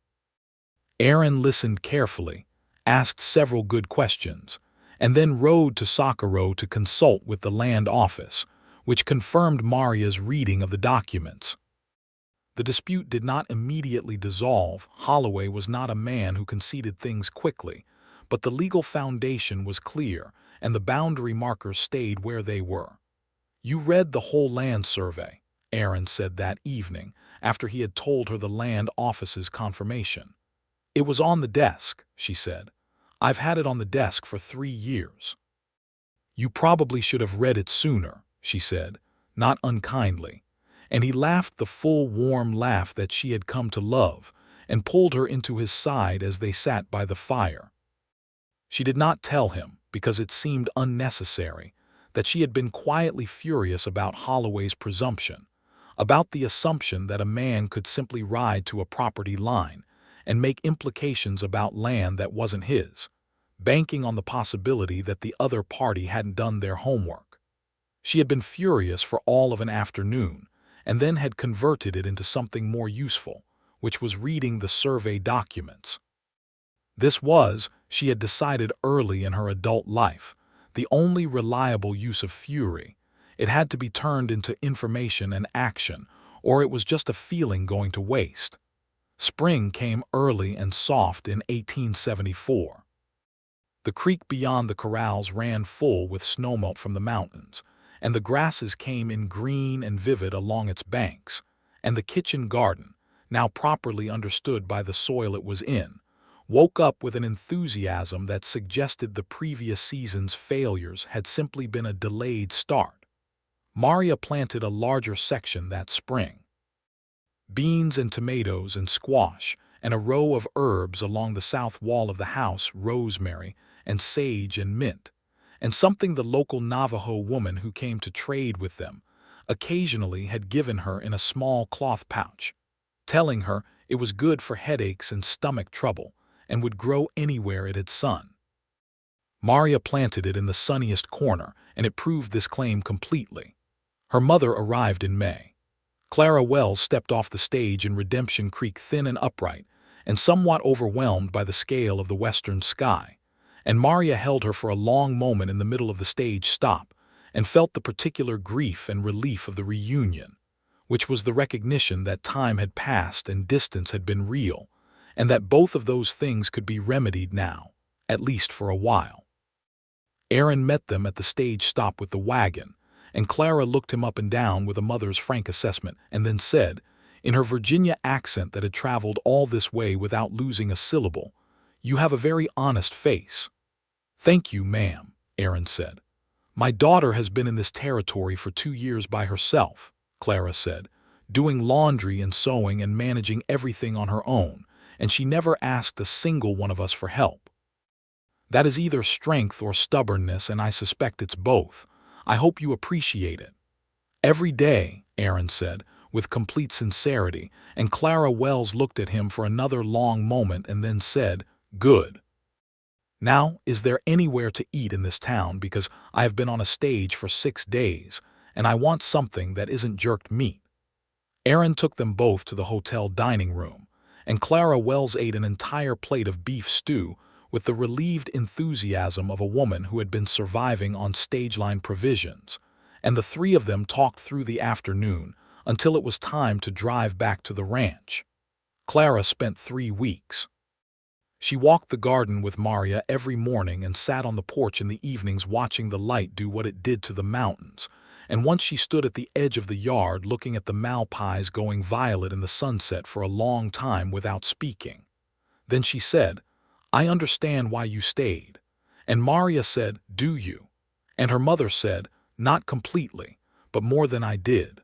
Aaron listened carefully, asked several good questions, and then rode to Socorro to consult with the land office, which confirmed Maria's reading of the documents. The dispute did not immediately dissolve. Holloway was not a man who conceded things quickly, but the legal foundation was clear, and the boundary markers stayed where they were. "You read the whole land survey," Aaron said that evening, after he had told her the land office's confirmation. "It was on the desk," she said. "I've had it on the desk for 3 years." "You probably should have read it sooner," she said, not unkindly, and he laughed the full, warm laugh that she had come to love, and pulled her into his side as they sat by the fire. She did not tell him, because it seemed unnecessary, that she had been quietly furious about Holloway's presumption, about the assumption that a man could simply ride to a property line and make implications about land that wasn't his, banking on the possibility that the other party hadn't done their homework. She had been furious for all of an afternoon, and then had converted it into something more useful, which was reading the survey documents. This was, she had decided early in her adult life, the only reliable use of fury. It had to be turned into information and action, or it was just a feeling going to waste. Spring came early and soft in 1874. The creek beyond the corrals ran full with snowmelt from the mountains, and the grasses came in green and vivid along its banks, and the kitchen garden, now properly understood by the soil it was in, woke up with an enthusiasm that suggested the previous season's failures had simply been a delayed start. Maria planted a larger section that spring. Beans and tomatoes and squash, and a row of herbs along the south wall of the house, rosemary and sage and mint, and something the local Navajo woman who came to trade with them occasionally had given her in a small cloth pouch, telling her it was good for headaches and stomach trouble and would grow anywhere it had sun. Maria planted it in the sunniest corner, and it proved this claim completely. Her mother arrived in May. Clara Wells stepped off the stage in Redemption Creek thin and upright, and somewhat overwhelmed by the scale of the western sky, and Maria held her for a long moment in the middle of the stage stop, and felt the particular grief and relief of the reunion, which was the recognition that time had passed and distance had been real, and that both of those things could be remedied now, at least for a while. Aaron met them at the stage stop with the wagon, and Clara looked him up and down with a mother's frank assessment, and then said, in her Virginia accent that had traveled all this way without losing a syllable, "You have a very honest face." "Thank you, ma'am," Aaron said. "My daughter has been in this territory for 2 years by herself," Clara said, "doing laundry and sewing and managing everything on her own, and she never asked a single one of us for help. That is either strength or stubbornness, and I suspect it's both. I hope you appreciate it." "Every day," Aaron said, with complete sincerity, and Clara Wells looked at him for another long moment and then said, "Good. Now, is there anywhere to eat in this town, because I have been on a stage for 6 days, and I want something that isn't jerked meat?" Aaron took them both to the hotel dining room, and Clara Wells ate an entire plate of beef stew with the relieved enthusiasm of a woman who had been surviving on stage-line provisions, and the three of them talked through the afternoon until it was time to drive back to the ranch. Clara spent 3 weeks. She walked the garden with Maria every morning and sat on the porch in the evenings watching the light do what it did to the mountains, and once she stood at the edge of the yard looking at the malpies going violet in the sunset for a long time without speaking. Then she said, "I understand why you stayed." And Maria said, "Do you?" And her mother said, "Not completely, but more than I did."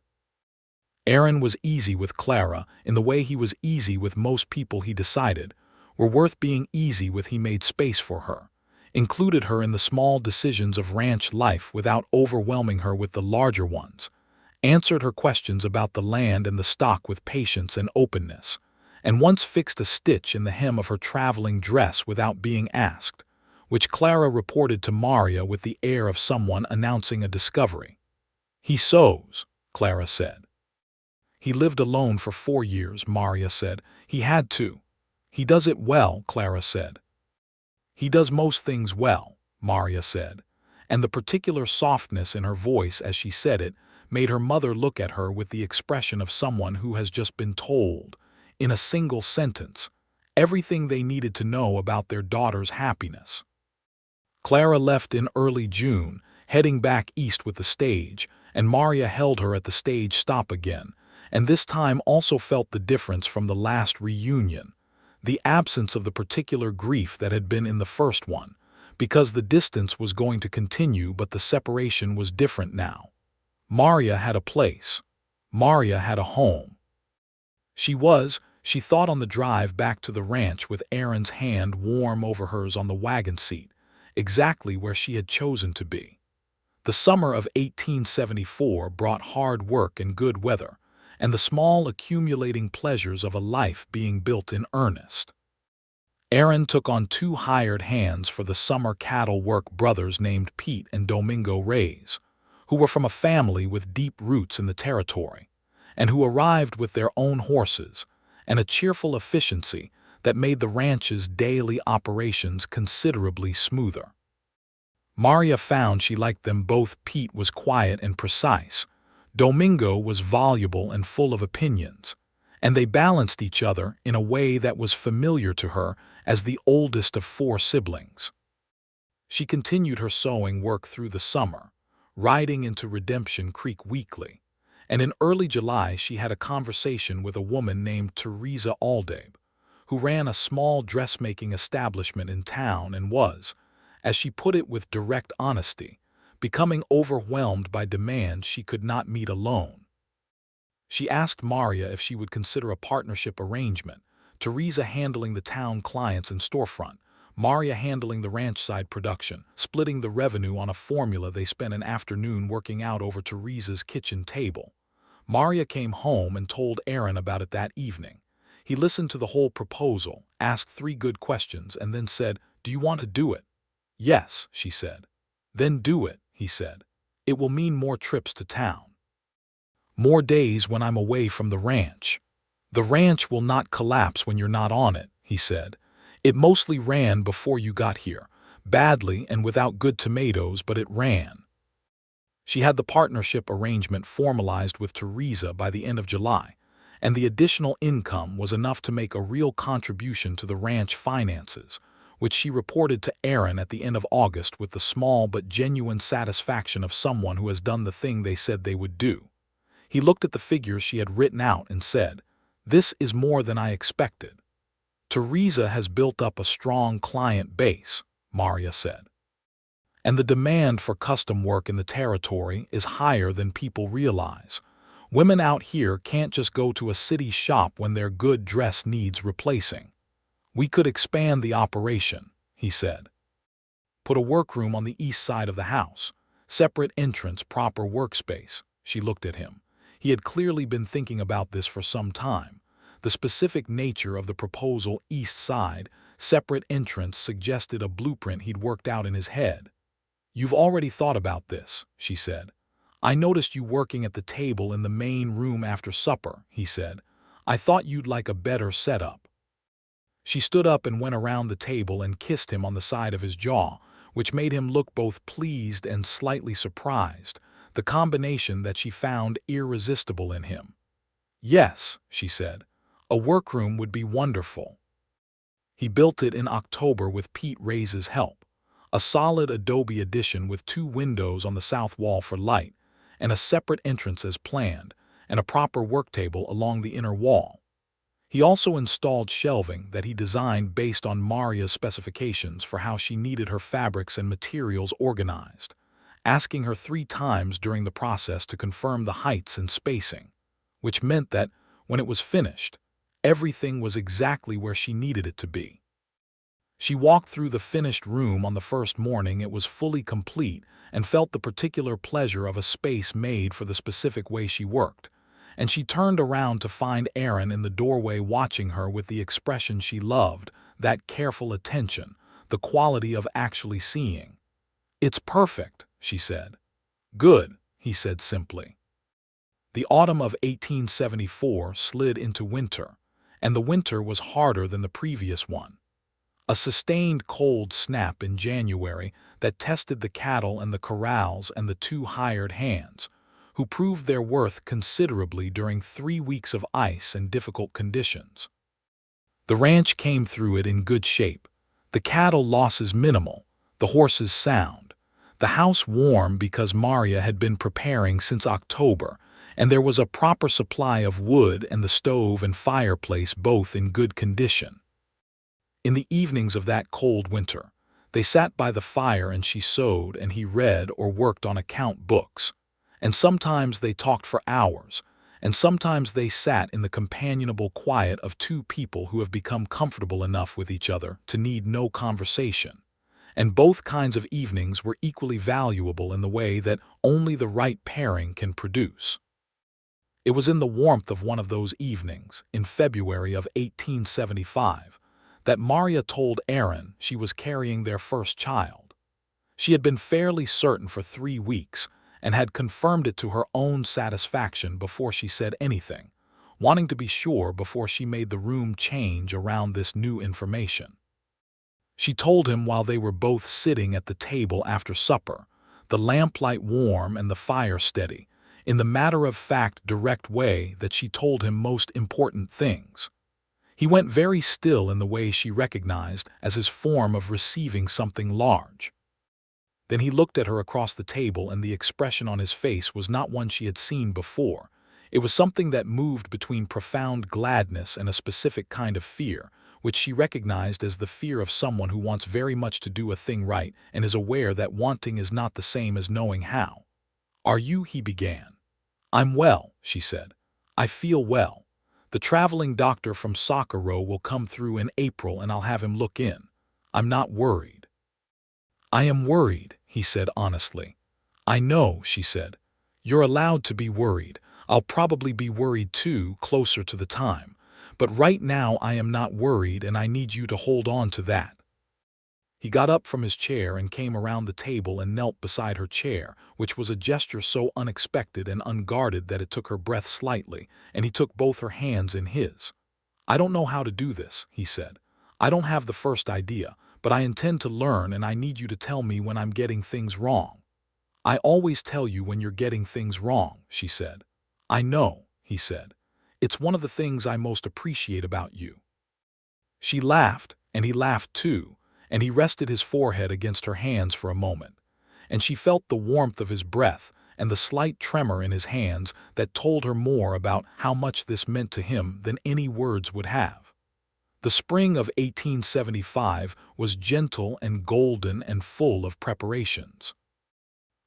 Aaron was easy with Clara in the way he was easy with most people he decided were worth being easy with. He made space for her, included her in the small decisions of ranch life without overwhelming her with the larger ones, answered her questions about the land and the stock with patience and openness, and once fixed a stitch in the hem of her traveling dress without being asked, which Clara reported to Maria with the air of someone announcing a discovery. "He sews," Clara said. "He lived alone for 4 years, Maria said. "He had to." "He does it well," Clara said. "He does most things well," Maria said, and the particular softness in her voice as she said it made her mother look at her with the expression of someone who has just been told, in a single sentence, everything they needed to know about their daughter's happiness. Clara left in early June, heading back east with the stage, and Maria held her at the stage stop again, and this time also felt the difference from the last reunion, the absence of the particular grief that had been in the first one, because the distance was going to continue but the separation was different now. Maria had a place. Maria had a home. She thought on the drive back to the ranch with Aaron's hand warm over hers on the wagon seat, exactly where she had chosen to be. The summer of 1874 brought hard work and good weather, and the small accumulating pleasures of a life being built in earnest. Aaron took on 2 hired hands for the summer cattle work brothers named Pete and Domingo Reyes, who were from a family with deep roots in the territory, and who arrived with their own horses and a cheerful efficiency that made the ranch's daily operations considerably smoother. Maria found she liked them both. Pete was quiet and precise. Domingo was voluble and full of opinions, and they balanced each other in a way that was familiar to her as the oldest of 4 siblings. She continued her sewing work through the summer, riding into Redemption Creek weekly, and in early July she had a conversation with a woman named Teresa Aldabe, who ran a small dressmaking establishment in town and was, as she put it with direct honesty, becoming overwhelmed by demand she could not meet alone. She asked Maria if she would consider a partnership arrangement, Teresa handling the town clients and storefront, Maria handling the ranch-side production, splitting the revenue on a formula they spent an afternoon working out over Teresa's kitchen table. Maria came home and told Aaron about it that evening. He listened to the whole proposal, asked 3 good questions, and then said, "Do you want to do it?" "Yes," she said. "Then do it," he said. "It will mean more trips to town. More days when I'm away from the ranch." "The ranch will not collapse when you're not on it," he said. "It mostly ran before you got here, badly and without good tomatoes, but it ran." She had the partnership arrangement formalized with Teresa by the end of July, and the additional income was enough to make a real contribution to the ranch finances, which she reported to Aaron at the end of August with the small but genuine satisfaction of someone who has done the thing they said they would do. He looked at the figures she had written out and said, "This is more than I expected." "Teresa has built up a strong client base," Maria said. "And the demand for custom work in the territory is higher than people realize. Women out here can't just go to a city shop when their good dress needs replacing. We could expand the operation," he said. "Put a workroom on the east side of the house. Separate entrance, proper workspace." She looked at him. He had clearly been thinking about this for some time. The specific nature of the proposal, east side, separate entrance, suggested a blueprint he'd worked out in his head. "You've already thought about this," she said. "I noticed you working at the table in the main room after supper," he said. "I thought you'd like a better setup." She stood up and went around the table and kissed him on the side of his jaw, which made him look both pleased and slightly surprised, the combination that she found irresistible in him. "Yes," she said, "a workroom would be wonderful." He built it in October with Pete Ray's help, a solid adobe addition with 2 windows on the south wall for light, and a separate entrance as planned, and a proper work table along the inner wall. He also installed shelving that he designed based on Maria's specifications for how she needed her fabrics and materials organized, asking her 3 times during the process to confirm the heights and spacing, which meant that, when it was finished, everything was exactly where she needed it to be. She walked through the finished room on the first morning it was fully complete and felt the particular pleasure of a space made for the specific way she worked, and she turned around to find Aaron in the doorway watching her with the expression she loved, that careful attention, the quality of actually seeing. "It's perfect," she said. "Good," he said simply. The autumn of 1874 slid into winter, and the winter was harder than the previous one. A sustained cold snap in January that tested the cattle and the corrals and the 2 hired hands, who proved their worth considerably during 3 weeks of ice and difficult conditions. The ranch came through it in good shape, the cattle losses minimal, the horses sound, the house warm because Maria had been preparing since October, and there was a proper supply of wood and the stove and fireplace both in good condition. In the evenings of that cold winter, they sat by the fire and she sewed and he read or worked on account books, and sometimes they talked for hours, and sometimes they sat in the companionable quiet of 2 people who have become comfortable enough with each other to need no conversation, and both kinds of evenings were equally valuable in the way that only the right pairing can produce. It was in the warmth of one of those evenings, in February of 1875, that Maria told Aaron she was carrying their first child. She had been fairly certain for 3 weeks and had confirmed it to her own satisfaction before she said anything, wanting to be sure before she made the room change around this new information. She told him while they were both sitting at the table after supper, the lamplight warm and the fire steady, in the matter-of-fact direct way that she told him most important things. He went very still in the way she recognized as his form of receiving something large. Then he looked at her across the table and the expression on his face was not one she had seen before. It was something that moved between profound gladness and a specific kind of fear, which she recognized as the fear of someone who wants very much to do a thing right and is aware that wanting is not the same as knowing how. "Are you?" he began. "I'm well," she said. "I feel well. The traveling doctor from Socorro will come through in April and I'll have him look in. I'm not worried." "I am worried," he said honestly. "I know," she said. "You're allowed to be worried. I'll probably be worried too, closer to the time. But right now I am not worried and I need you to hold on to that." He got up from his chair and came around the table and knelt beside her chair, which was a gesture so unexpected and unguarded that it took her breath slightly, and he took both her hands in his. "I don't know how to do this," he said. "I don't have the first idea, but I intend to learn and I need you to tell me when I'm getting things wrong." "I always tell you when you're getting things wrong," she said. "I know," he said. "It's one of the things I most appreciate about you." She laughed, and he laughed too, and he rested his forehead against her hands for a moment, and she felt the warmth of his breath and the slight tremor in his hands that told her more about how much this meant to him than any words would have. The spring of 1875 was gentle and golden and full of preparations.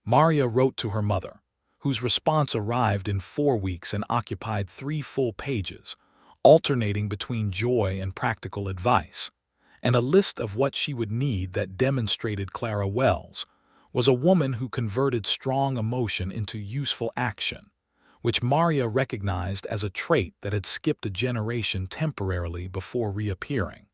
Maria wrote to her mother, whose response arrived in 4 weeks and occupied 3 full pages, alternating between joy and practical advice, and a list of what she would need that demonstrated Clara Wells was a woman who converted strong emotion into useful action, which Maria recognized as a trait that had skipped a generation temporarily before reappearing.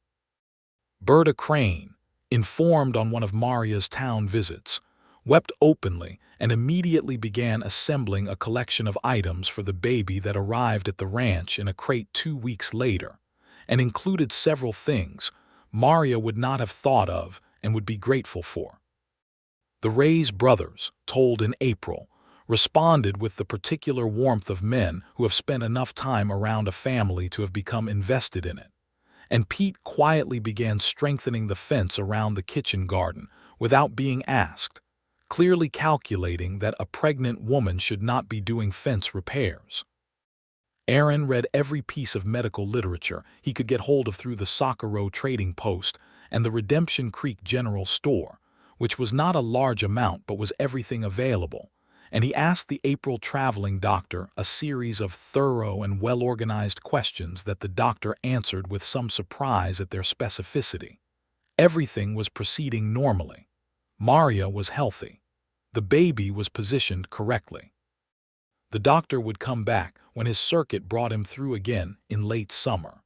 Berta Crane, informed on one of Maria's town visits, wept openly and immediately began assembling a collection of items for the baby that arrived at the ranch in a crate 2 weeks later, and included several things Maria would not have thought of and would be grateful for. The Ray's brothers, told in April, responded with the particular warmth of men who have spent enough time around a family to have become invested in it. And Pete quietly began strengthening the fence around the kitchen garden without being asked, clearly calculating that a pregnant woman should not be doing fence repairs. Aaron read every piece of medical literature he could get hold of through the Socorro Trading Post and the Redemption Creek General Store, which was not a large amount but was everything available, and he asked the April traveling doctor a series of thorough and well-organized questions that the doctor answered with some surprise at their specificity. Everything was proceeding normally. Maria was healthy. The baby was positioned correctly. The doctor would come back when his circuit brought him through again in late summer.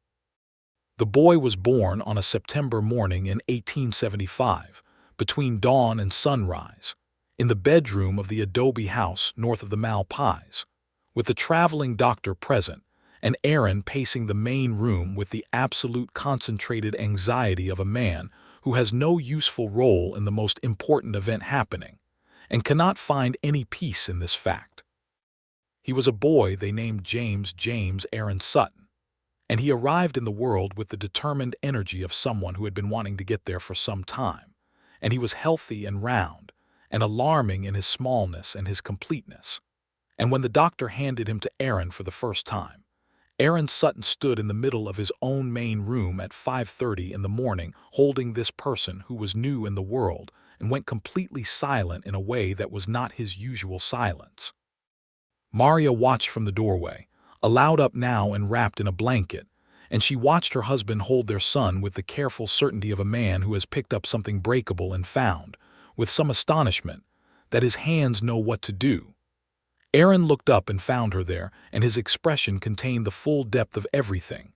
The boy was born on a September morning in 1875, between dawn and sunrise, in the bedroom of the adobe house north of the Malpais, with the traveling doctor present and Aaron pacing the main room with the absolute concentrated anxiety of a man who has no useful role in the most important event happening, and cannot find any peace in this fact. He was a boy they named James Aaron Sutton, and he arrived in the world with the determined energy of someone who had been wanting to get there for some time, and he was healthy and round, and alarming in his smallness and his completeness. And when the doctor handed him to Aaron for the first time, Aaron Sutton stood in the middle of his own main room at 5:30 in the morning holding this person who was new in the world and went completely silent in a way that was not his usual silence. Maria watched from the doorway, allowed up now and wrapped in a blanket, and she watched her husband hold their son with the careful certainty of a man who has picked up something breakable and found, with some astonishment, that his hands know what to do. Aaron looked up and found her there, and his expression contained the full depth of everything.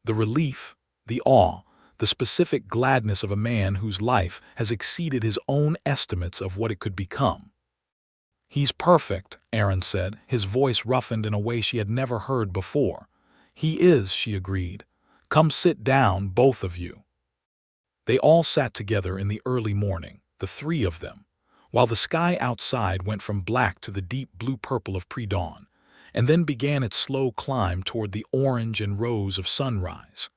The relief, the awe, the specific gladness of a man whose life has exceeded his own estimates of what it could become. "He's perfect," Aaron said, his voice roughened in a way she had never heard before. "He is," she agreed. "Come sit down, both of you." They all sat together in the early morning, the three of them, while the sky outside went from black to the deep blue-purple of pre-dawn, and then began its slow climb toward the orange and rose of sunrise.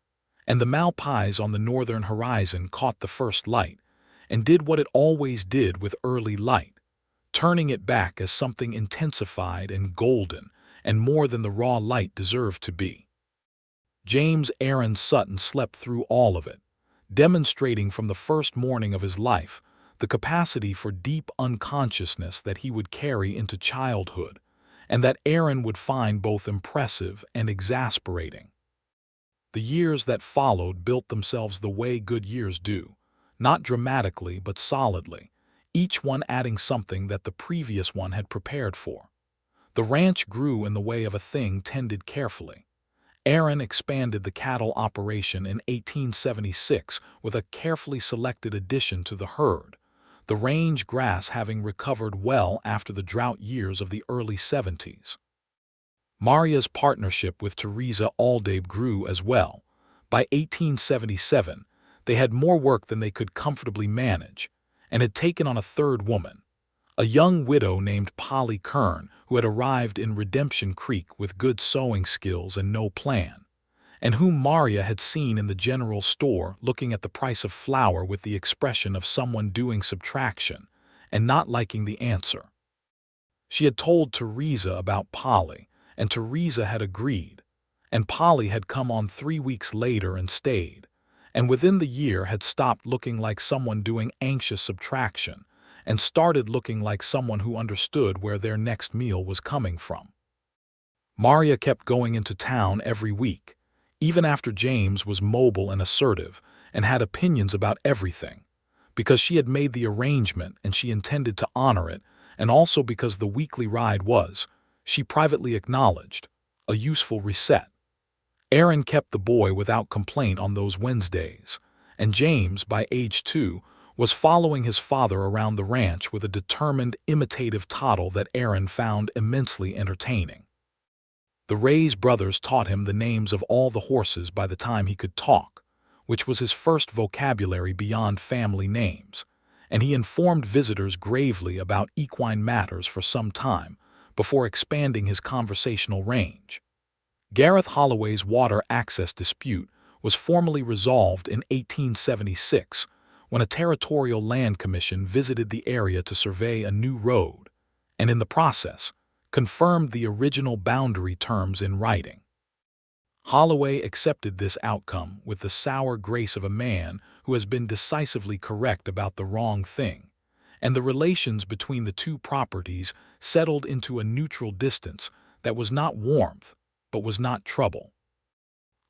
And the Malpais on the northern horizon caught the first light, and did what it always did with early light, turning it back as something intensified and golden, and more than the raw light deserved to be. James Aaron Sutton slept through all of it, demonstrating from the first morning of his life the capacity for deep unconsciousness that he would carry into childhood, and that Aaron would find both impressive and exasperating. The years that followed built themselves the way good years do, not dramatically but solidly, each one adding something that the previous one had prepared for. The ranch grew in the way of a thing tended carefully. Aaron expanded the cattle operation in 1876 with a carefully selected addition to the herd, the range grass having recovered well after the drought years of the early 70s. Maria's partnership with Teresa Aldabe grew as well. By 1877, they had more work than they could comfortably manage, and had taken on a third woman, a young widow named Polly Kern, who had arrived in Redemption Creek with good sewing skills and no plan, and whom Maria had seen in the general store looking at the price of flour with the expression of someone doing subtraction and not liking the answer. She had told Teresa about Polly, and Teresa had agreed, and Polly had come on 3 weeks later and stayed, and within the year had stopped looking like someone doing anxious subtraction and started looking like someone who understood where their next meal was coming from. Maria kept going into town every week, even after James was mobile and assertive and had opinions about everything, because she had made the arrangement and she intended to honor it, and also because the weekly ride was, she privately acknowledged, a useful reset. Aaron kept the boy without complaint on those Wednesdays, and James, by age 2, was following his father around the ranch with a determined, imitative toddle that Aaron found immensely entertaining. The Ray's brothers taught him the names of all the horses by the time he could talk, which was his first vocabulary beyond family names, and he informed visitors gravely about equine matters for some time before expanding his conversational range. Gareth Holloway's water access dispute was formally resolved in 1876 when a territorial land commission visited the area to survey a new road, and in the process, confirmed the original boundary terms in writing. Holloway accepted this outcome with the sour grace of a man who has been decisively correct about the wrong thing, and the relations between the two properties settled into a neutral distance that was not warmth, but was not trouble.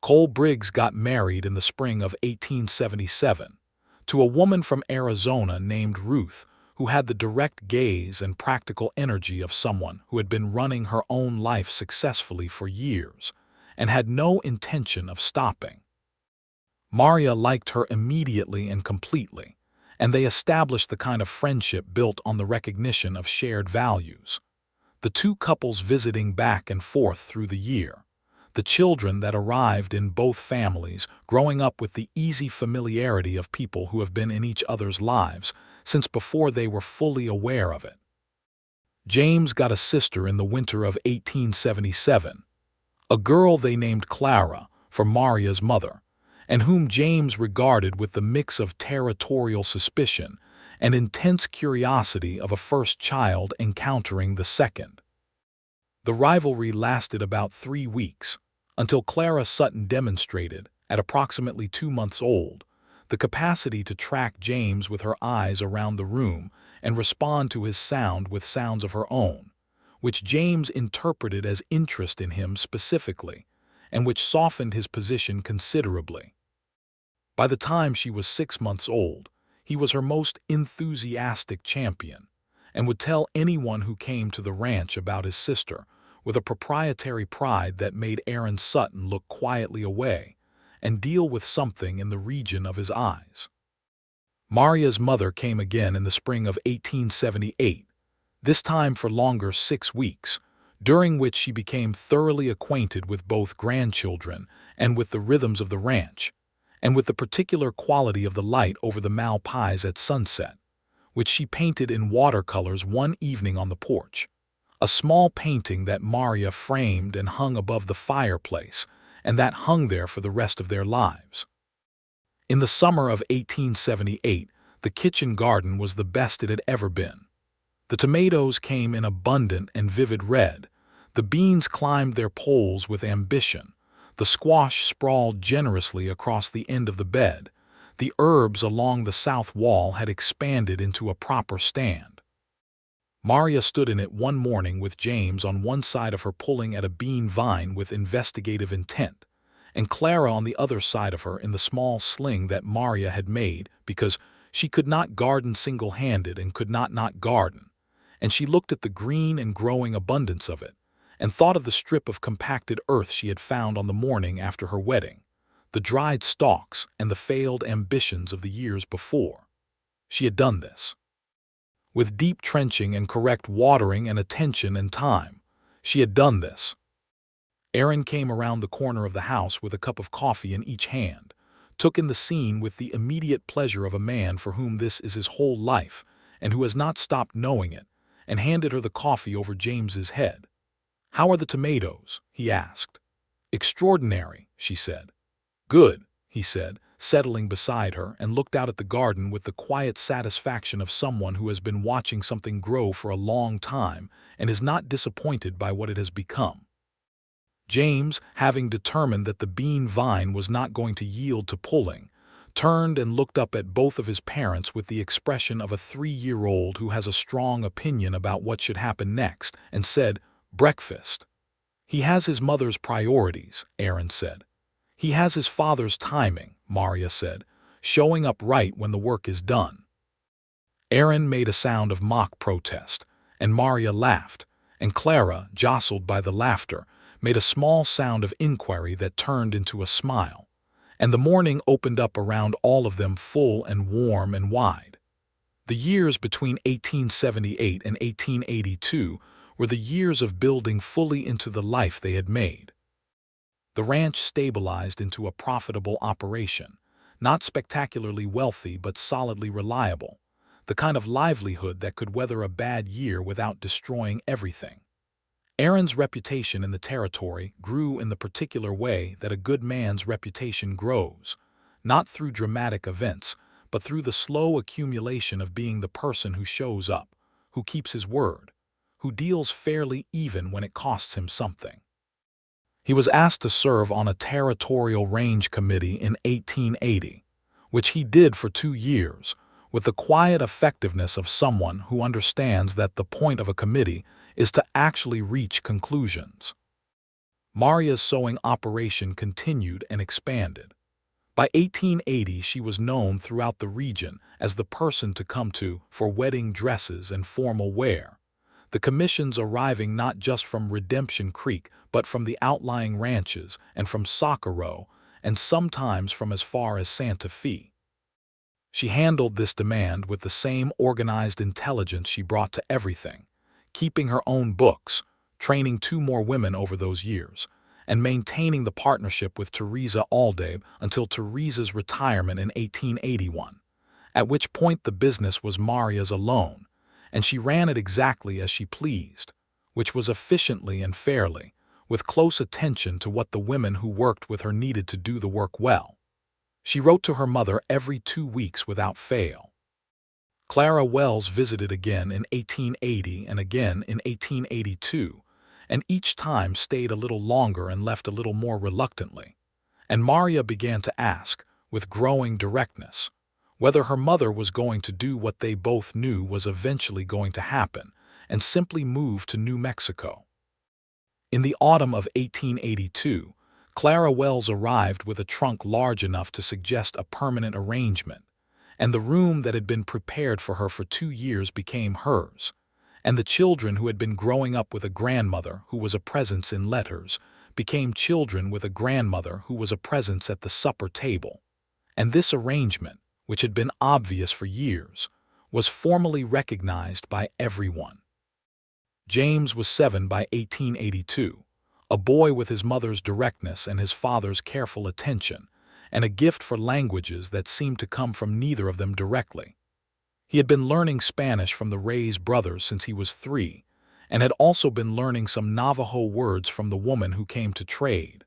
Cole Briggs got married in the spring of 1877 to a woman from Arizona named Ruth, who had the direct gaze and practical energy of someone who had been running her own life successfully for years and had no intention of stopping. Maria liked her immediately and completely, and they established the kind of friendship built on the recognition of shared values. The two couples visiting back and forth through the year, the children that arrived in both families growing up with the easy familiarity of people who have been in each other's lives since before they were fully aware of it. James got a sister in the winter of 1877, a girl they named Clara for Maria's mother, and whom James regarded with the mix of territorial suspicion and intense curiosity of a first child encountering the second. The rivalry lasted about 3 weeks, until Clara Sutton demonstrated, at approximately 2 months old, the capacity to track James with her eyes around the room and respond to his sound with sounds of her own, which James interpreted as interest in him specifically, and which softened his position considerably. By the time she was 6 months old, he was her most enthusiastic champion, and would tell anyone who came to the ranch about his sister with a proprietary pride that made Aaron Sutton look quietly away and deal with something in the region of his eyes. Maria's mother came again in the spring of 1878, this time for longer 6 weeks, during which she became thoroughly acquainted with both grandchildren and with the rhythms of the ranch, and with the particular quality of the light over the malpais at sunset, which she painted in watercolors one evening on the porch, a small painting that Maria framed and hung above the fireplace, and that hung there for the rest of their lives. In the summer of 1878, the kitchen garden was the best it had ever been. The tomatoes came in abundant and vivid red, the beans climbed their poles with ambition, the squash sprawled generously across the end of the bed, the herbs along the south wall had expanded into a proper stand. Maria stood in it one morning with James on one side of her pulling at a bean vine with investigative intent, and Clara on the other side of her in the small sling that Maria had made because she could not garden single-handed and could not garden, and she looked at the green and growing abundance of it, and thought of the strip of compacted earth she had found on the morning after her wedding, the dried stalks and the failed ambitions of the years before. She had done this. With deep trenching and correct watering and attention and time, she had done this. Aaron came around the corner of the house with a cup of coffee in each hand, took in the scene with the immediate pleasure of a man for whom this is his whole life and who has not stopped knowing it, and handed her the coffee over James's head. "How are the tomatoes?" he asked. "Extraordinary," she said. "Good," he said, settling beside her, and looked out at the garden with the quiet satisfaction of someone who has been watching something grow for a long time and is not disappointed by what it has become. James, having determined that the bean vine was not going to yield to pulling, turned and looked up at both of his parents with the expression of a 3-year-old who has a strong opinion about what should happen next, and said, "Breakfast." "He has his mother's priorities," Aaron said. "He has his father's timing," Maria said, "showing up right when the work is done." Aaron made a sound of mock protest, and Maria laughed, and Clara, jostled by the laughter, made a small sound of inquiry that turned into a smile, and the morning opened up around all of them full and warm and wide. The years between 1878 and 1882 were the years of building fully into the life they had made. The ranch stabilized into a profitable operation, not spectacularly wealthy but solidly reliable, the kind of livelihood that could weather a bad year without destroying everything. Aaron's reputation in the territory grew in the particular way that a good man's reputation grows, not through dramatic events, but through the slow accumulation of being the person who shows up, who keeps his word, who deals fairly even when it costs him something. He was asked to serve on a territorial range committee in 1880, which he did for 2 years, with the quiet effectiveness of someone who understands that the point of a committee is to actually reach conclusions. Maria's sewing operation continued and expanded. By 1880, she was known throughout the region as the person to come to for wedding dresses and formal wear, the commissions arriving not just from Redemption Creek but from the outlying ranches and from Socorro, and sometimes from as far as Santa Fe. She handled this demand with the same organized intelligence she brought to everything, keeping her own books, training 2 more women over those years, and maintaining the partnership with Teresa Aldabe until Teresa's retirement in 1881, at which point the business was Maria's alone, and she ran it exactly as she pleased, which was efficiently and fairly, with close attention to what the women who worked with her needed to do the work well. She wrote to her mother every 2 weeks without fail. Clara Wells visited again in 1880 and again in 1882, and each time stayed a little longer and left a little more reluctantly. And Maria began to ask, with growing directness, whether her mother was going to do what they both knew was eventually going to happen, and simply move to New Mexico. In the autumn of 1882, Clara Wells arrived with a trunk large enough to suggest a permanent arrangement, and the room that had been prepared for her for 2 years became hers, and the children who had been growing up with a grandmother who was a presence in letters became children with a grandmother who was a presence at the supper table, and this arrangement, which had been obvious for years, was formally recognized by everyone. James was 7 by 1882, a boy with his mother's directness and his father's careful attention, and a gift for languages that seemed to come from neither of them directly. He had been learning Spanish from the Reyes brothers since he was 3, and had also been learning some Navajo words from the woman who came to trade,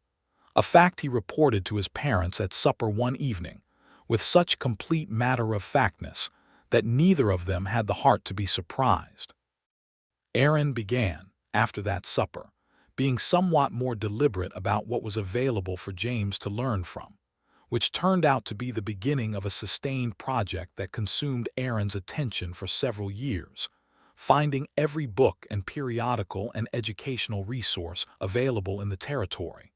a fact he reported to his parents at supper one evening, with such complete matter-of-factness that neither of them had the heart to be surprised. Aaron began, after that supper, being somewhat more deliberate about what was available for James to learn from, which turned out to be the beginning of a sustained project that consumed Aaron's attention for several years, finding every book and periodical and educational resource available in the territory,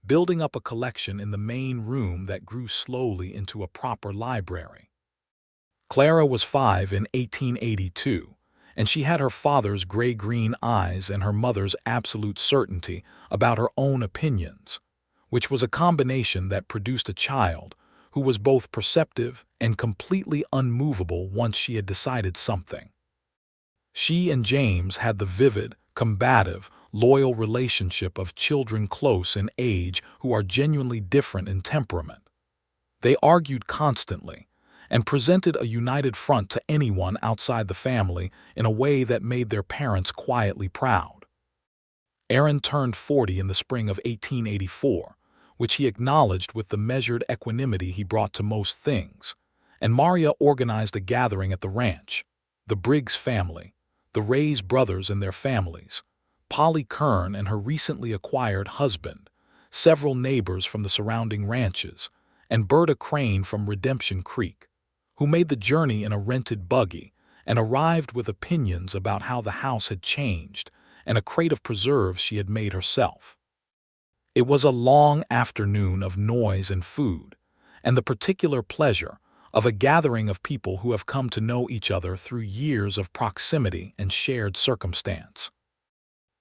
building up a collection in the main room that grew slowly into a proper library. Clara was 5 in 1882, and she had her father's gray-green eyes and her mother's absolute certainty about her own opinions, which was a combination that produced a child who was both perceptive and completely unmovable once she had decided something. She and James had the vivid, combative, loyal relationship of children close in age who are genuinely different in temperament. They argued constantly, and presented a united front to anyone outside the family in a way that made their parents quietly proud. Aaron turned 40 in the spring of 1884, which he acknowledged with the measured equanimity he brought to most things, and Maria organized a gathering at the ranch, the Briggs family, the Reyes brothers and their families, Polly Kern and her recently acquired husband, several neighbors from the surrounding ranches, and Berta Crane from Redemption Creek, who made the journey in a rented buggy and arrived with opinions about how the house had changed and a crate of preserves she had made herself. It was a long afternoon of noise and food, and the particular pleasure of a gathering of people who have come to know each other through years of proximity and shared circumstance.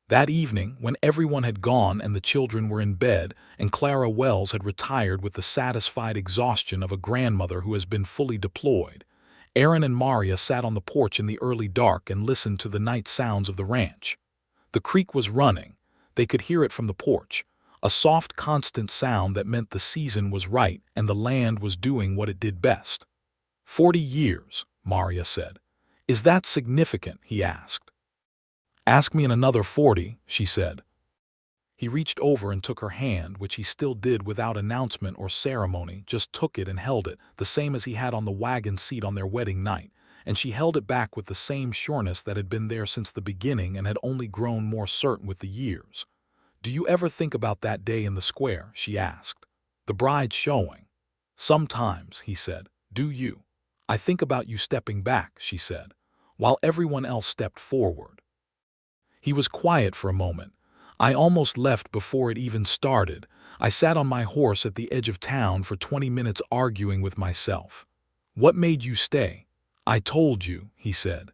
That evening, when everyone had gone and the children were in bed and Clara Wells had retired with the satisfied exhaustion of a grandmother who has been fully deployed, Aaron and Maria sat on the porch in the early dark and listened to the night sounds of the ranch, The creek was running. They could hear it from the porch, a soft, constant sound that meant the season was right and the land was doing what it did best. 40 years, Maria said. Is that significant? He asked. Ask me in another 40, she said. He reached over and took her hand, which he still did without announcement or ceremony, just took it and held it, the same as he had on the wagon seat on their wedding night, and she held it back with the same sureness that had been there since the beginning and had only grown more certain with the years. Do you ever think about that day in the square? She asked. The bride showing. Sometimes, he said. Do you? I think about you stepping back, she said, while everyone else stepped forward. He was quiet for a moment. I almost left before it even started. I sat on my horse at the edge of town for 20 minutes arguing with myself. What made you stay? I told you, he said.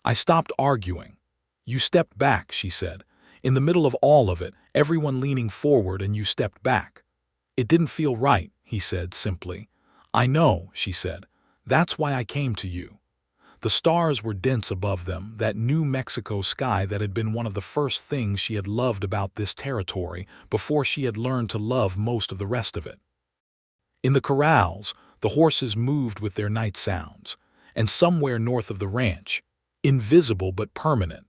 I stopped arguing. You stepped back, she said. In the middle of all of it, everyone leaning forward, and you stepped back. It didn't feel right, he said simply. I know, she said. That's why I came to you. The stars were dense above them, that New Mexico sky that had been one of the first things she had loved about this territory before she had learned to love most of the rest of it. In the corrals, the horses moved with their night sounds, and somewhere north of the ranch, invisible but permanent,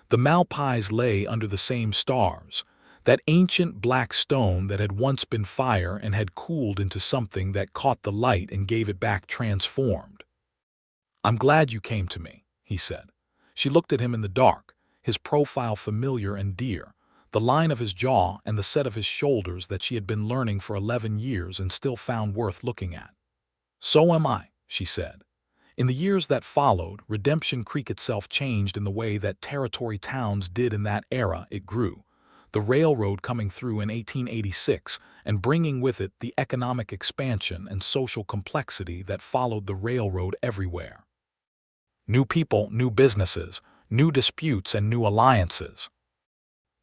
the Malpais lay under the same stars, that ancient black stone that had once been fire and had cooled into something that caught the light and gave it back transformed. I'm glad you came to me, he said. She looked at him in the dark, his profile familiar and dear, the line of his jaw and the set of his shoulders that she had been learning for 11 years and still found worth looking at. So am I, she said. In the years that followed, Redemption Creek itself changed in the way that territory towns did in that era. It grew. The railroad coming through in 1886 and bringing with it the economic expansion and social complexity that followed the railroad everywhere. New people, new businesses, new disputes, and new alliances.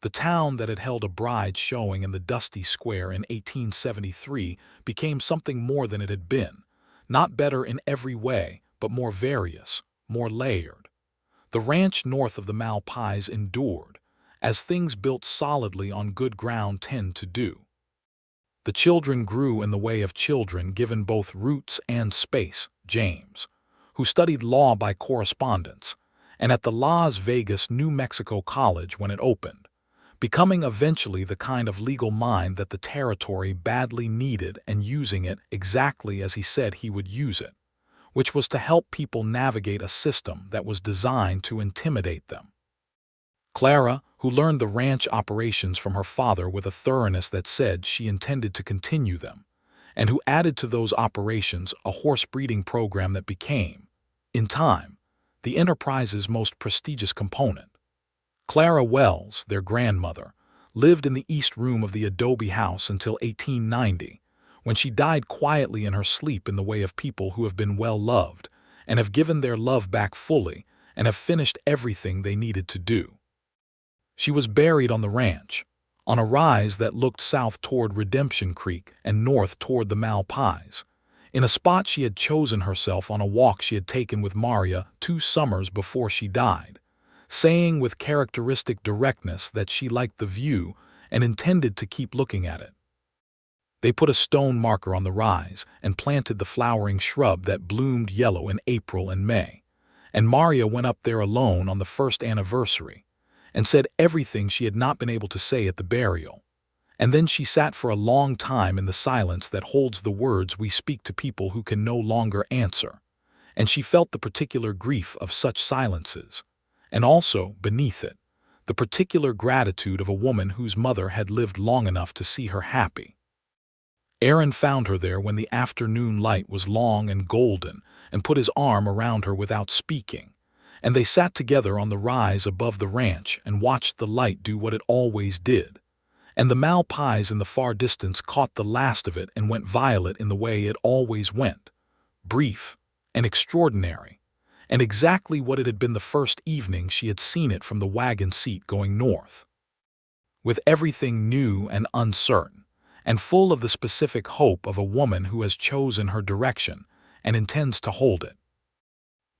The town that had held a bride showing in the dusty square in 1873 became something more than it had been, not better in every way, but more various, more layered. The ranch north of the Malpais endured, as things built solidly on good ground tend to do. The children grew in the way of children given both roots and space. James, who studied law by correspondence, and at the Las Vegas, New Mexico College when it opened, becoming eventually the kind of legal mind that the territory badly needed and using it exactly as he said he would use it, which was to help people navigate a system that was designed to intimidate them. Clara, who learned the ranch operations from her father with a thoroughness that said she intended to continue them, and who added to those operations a horse breeding program that became, in time, the enterprise's most prestigious component. Clara Wells, their grandmother, lived in the east room of the adobe house until 1890, when she died quietly in her sleep in the way of people who have been well loved and have given their love back fully and have finished everything they needed to do. She was buried on the ranch, on a rise that looked south toward Redemption Creek and north toward the Malpais, in a spot she had chosen herself on a walk she had taken with Maria 2 summers before she died, saying with characteristic directness that she liked the view and intended to keep looking at it. They put a stone marker on the rise and planted the flowering shrub that bloomed yellow in April and May, and Maria went up there alone on the first anniversary and said everything she had not been able to say at the burial. And then she sat for a long time in the silence that holds the words we speak to people who can no longer answer, and she felt the particular grief of such silences, and also, beneath it, the particular gratitude of a woman whose mother had lived long enough to see her happy. Aaron found her there when the afternoon light was long and golden and put his arm around her without speaking, and they sat together on the rise above the ranch and watched the light do what it always did, and the Malpais in the far distance caught the last of it and went violet in the way it always went, brief and extraordinary, and exactly what it had been the first evening she had seen it from the wagon seat going north. With everything new and uncertain, and full of the specific hope of a woman who has chosen her direction and intends to hold it.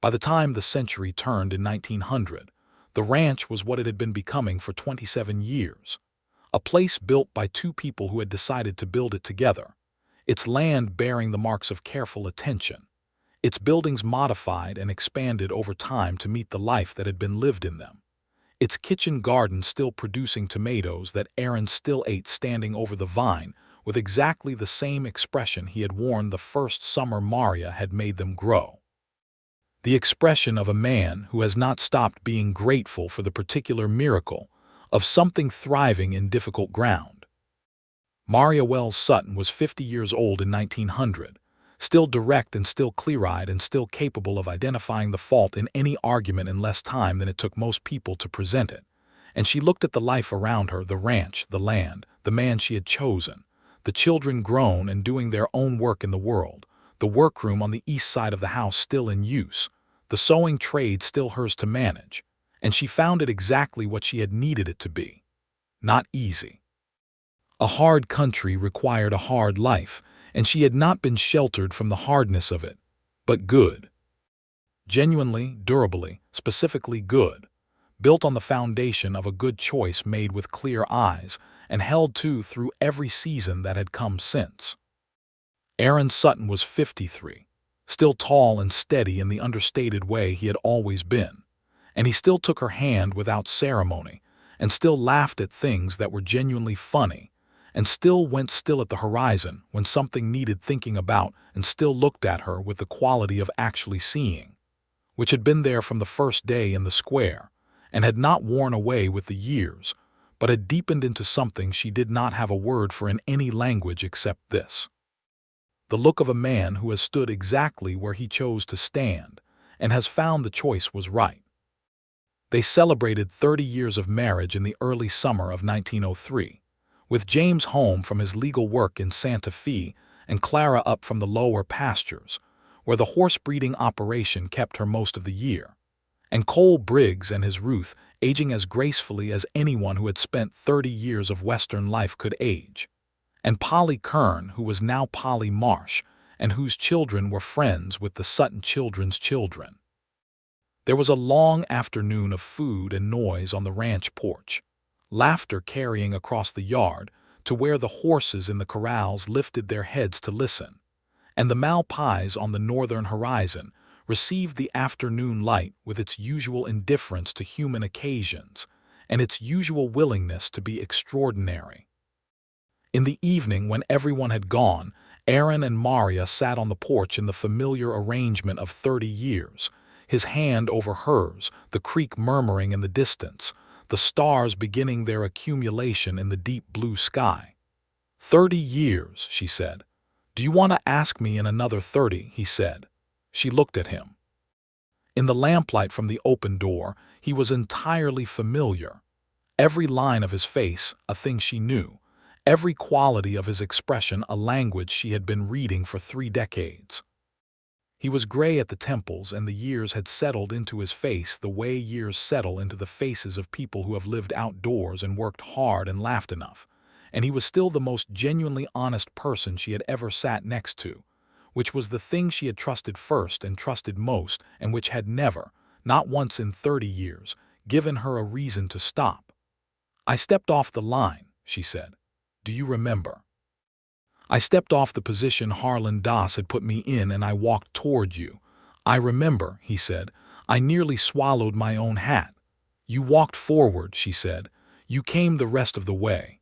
By the time the century turned in 1900, The ranch was what it had been becoming for 27 years. A place built by two people who had decided to build it together. Its land bearing the marks of careful attention. Its buildings modified and expanded over time to meet the life that had been lived in them. Its kitchen garden still producing tomatoes that Aaron still ate standing over the vine with exactly the same expression he had worn the first summer Maria had made them grow. The expression of a man who has not stopped being grateful for the particular miracle of something thriving in difficult ground. Maria Wells Sutton was 50 years old in 1900, still direct and still clear-eyed and still capable of identifying the fault in any argument in less time than it took most people to present it. And she looked at the life around her, the ranch, the land, the man she had chosen, the children grown and doing their own work in the world, the workroom on the east side of the house still in use, the sewing trade still hers to manage, and she found it exactly what she had needed it to be. Not easy. A hard country required a hard life, and she had not been sheltered from the hardness of it, but good. Genuinely, durably, specifically good, built on the foundation of a good choice made with clear eyes and held to through every season that had come since. Aaron Sutton was 53, still tall and steady in the understated way he had always been, and he still took her hand without ceremony, and still laughed at things that were genuinely funny, and still went still at the horizon when something needed thinking about, and still looked at her with the quality of actually seeing, which had been there from the first day in the square, and had not worn away with the years, but had deepened into something she did not have a word for in any language except this. The look of a man who has stood exactly where he chose to stand, and has found the choice was right. They celebrated 30 years of marriage in the early summer of 1903. With James home from his legal work in Santa Fe and Clara up from the lower pastures, where the horse-breeding operation kept her most of the year, and Cole Briggs and his Ruth aging as gracefully as anyone who had spent 30 years of Western life could age, and Polly Kern, who was now Polly Marsh, and whose children were friends with the Sutton children's children. There was a long afternoon of food and noise on the ranch porch, laughter carrying across the yard to where the horses in the corrals lifted their heads to listen, and the Malpais on the northern horizon received the afternoon light with its usual indifference to human occasions and its usual willingness to be extraordinary. In the evening, when everyone had gone, Aaron and Maria sat on the porch in the familiar arrangement of 30 years, his hand over hers, the creek murmuring in the distance, the stars beginning their accumulation in the deep blue sky. 30 years, she said. Do you want to ask me in another 30, he said. She looked at him. In the lamplight from the open door, he was entirely familiar. Every line of his face, a thing she knew. Every quality of his expression, a language she had been reading for 3 decades. He was gray at the temples, and the years had settled into his face the way years settle into the faces of people who have lived outdoors and worked hard and laughed enough. And he was still the most genuinely honest person she had ever sat next to, which was the thing she had trusted first and trusted most, and which had never, not once in 30 years, given her a reason to stop. I stepped off the line, she said. Do you remember? I stepped off the position Harlan Das had put me in, and I walked toward you. I remember, he said. I nearly swallowed my own hat. You walked forward, she said. You came the rest of the way.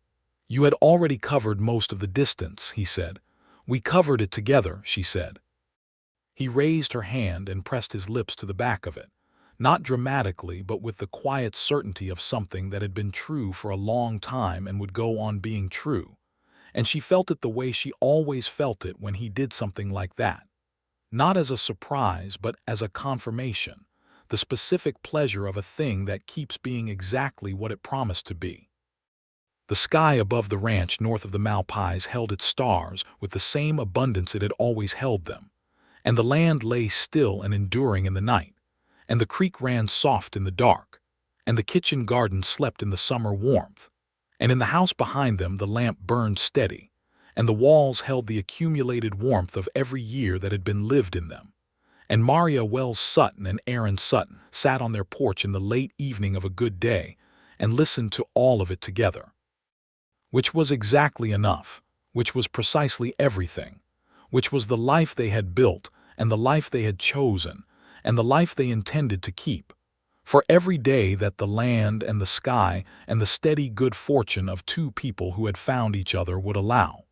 You had already covered most of the distance, he said. We covered it together, she said. He raised her hand and pressed his lips to the back of it, not dramatically, but with the quiet certainty of something that had been true for a long time and would go on being true. And she felt it the way she always felt it when he did something like that. Not as a surprise, but as a confirmation, the specific pleasure of a thing that keeps being exactly what it promised to be. The sky above the ranch north of the Malpais held its stars with the same abundance it had always held them, and the land lay still and enduring in the night, and the creek ran soft in the dark, and the kitchen garden slept in the summer warmth, and in the house behind them the lamp burned steady, and the walls held the accumulated warmth of every year that had been lived in them, And Maria Wells Sutton and Aaron Sutton sat on their porch in the late evening of a good day and listened to all of it together. Which was exactly enough, which was precisely everything, which was the life they had built and the life they had chosen and the life they intended to keep. For every day that the land and the sky and the steady good fortune of two people who had found each other would allow.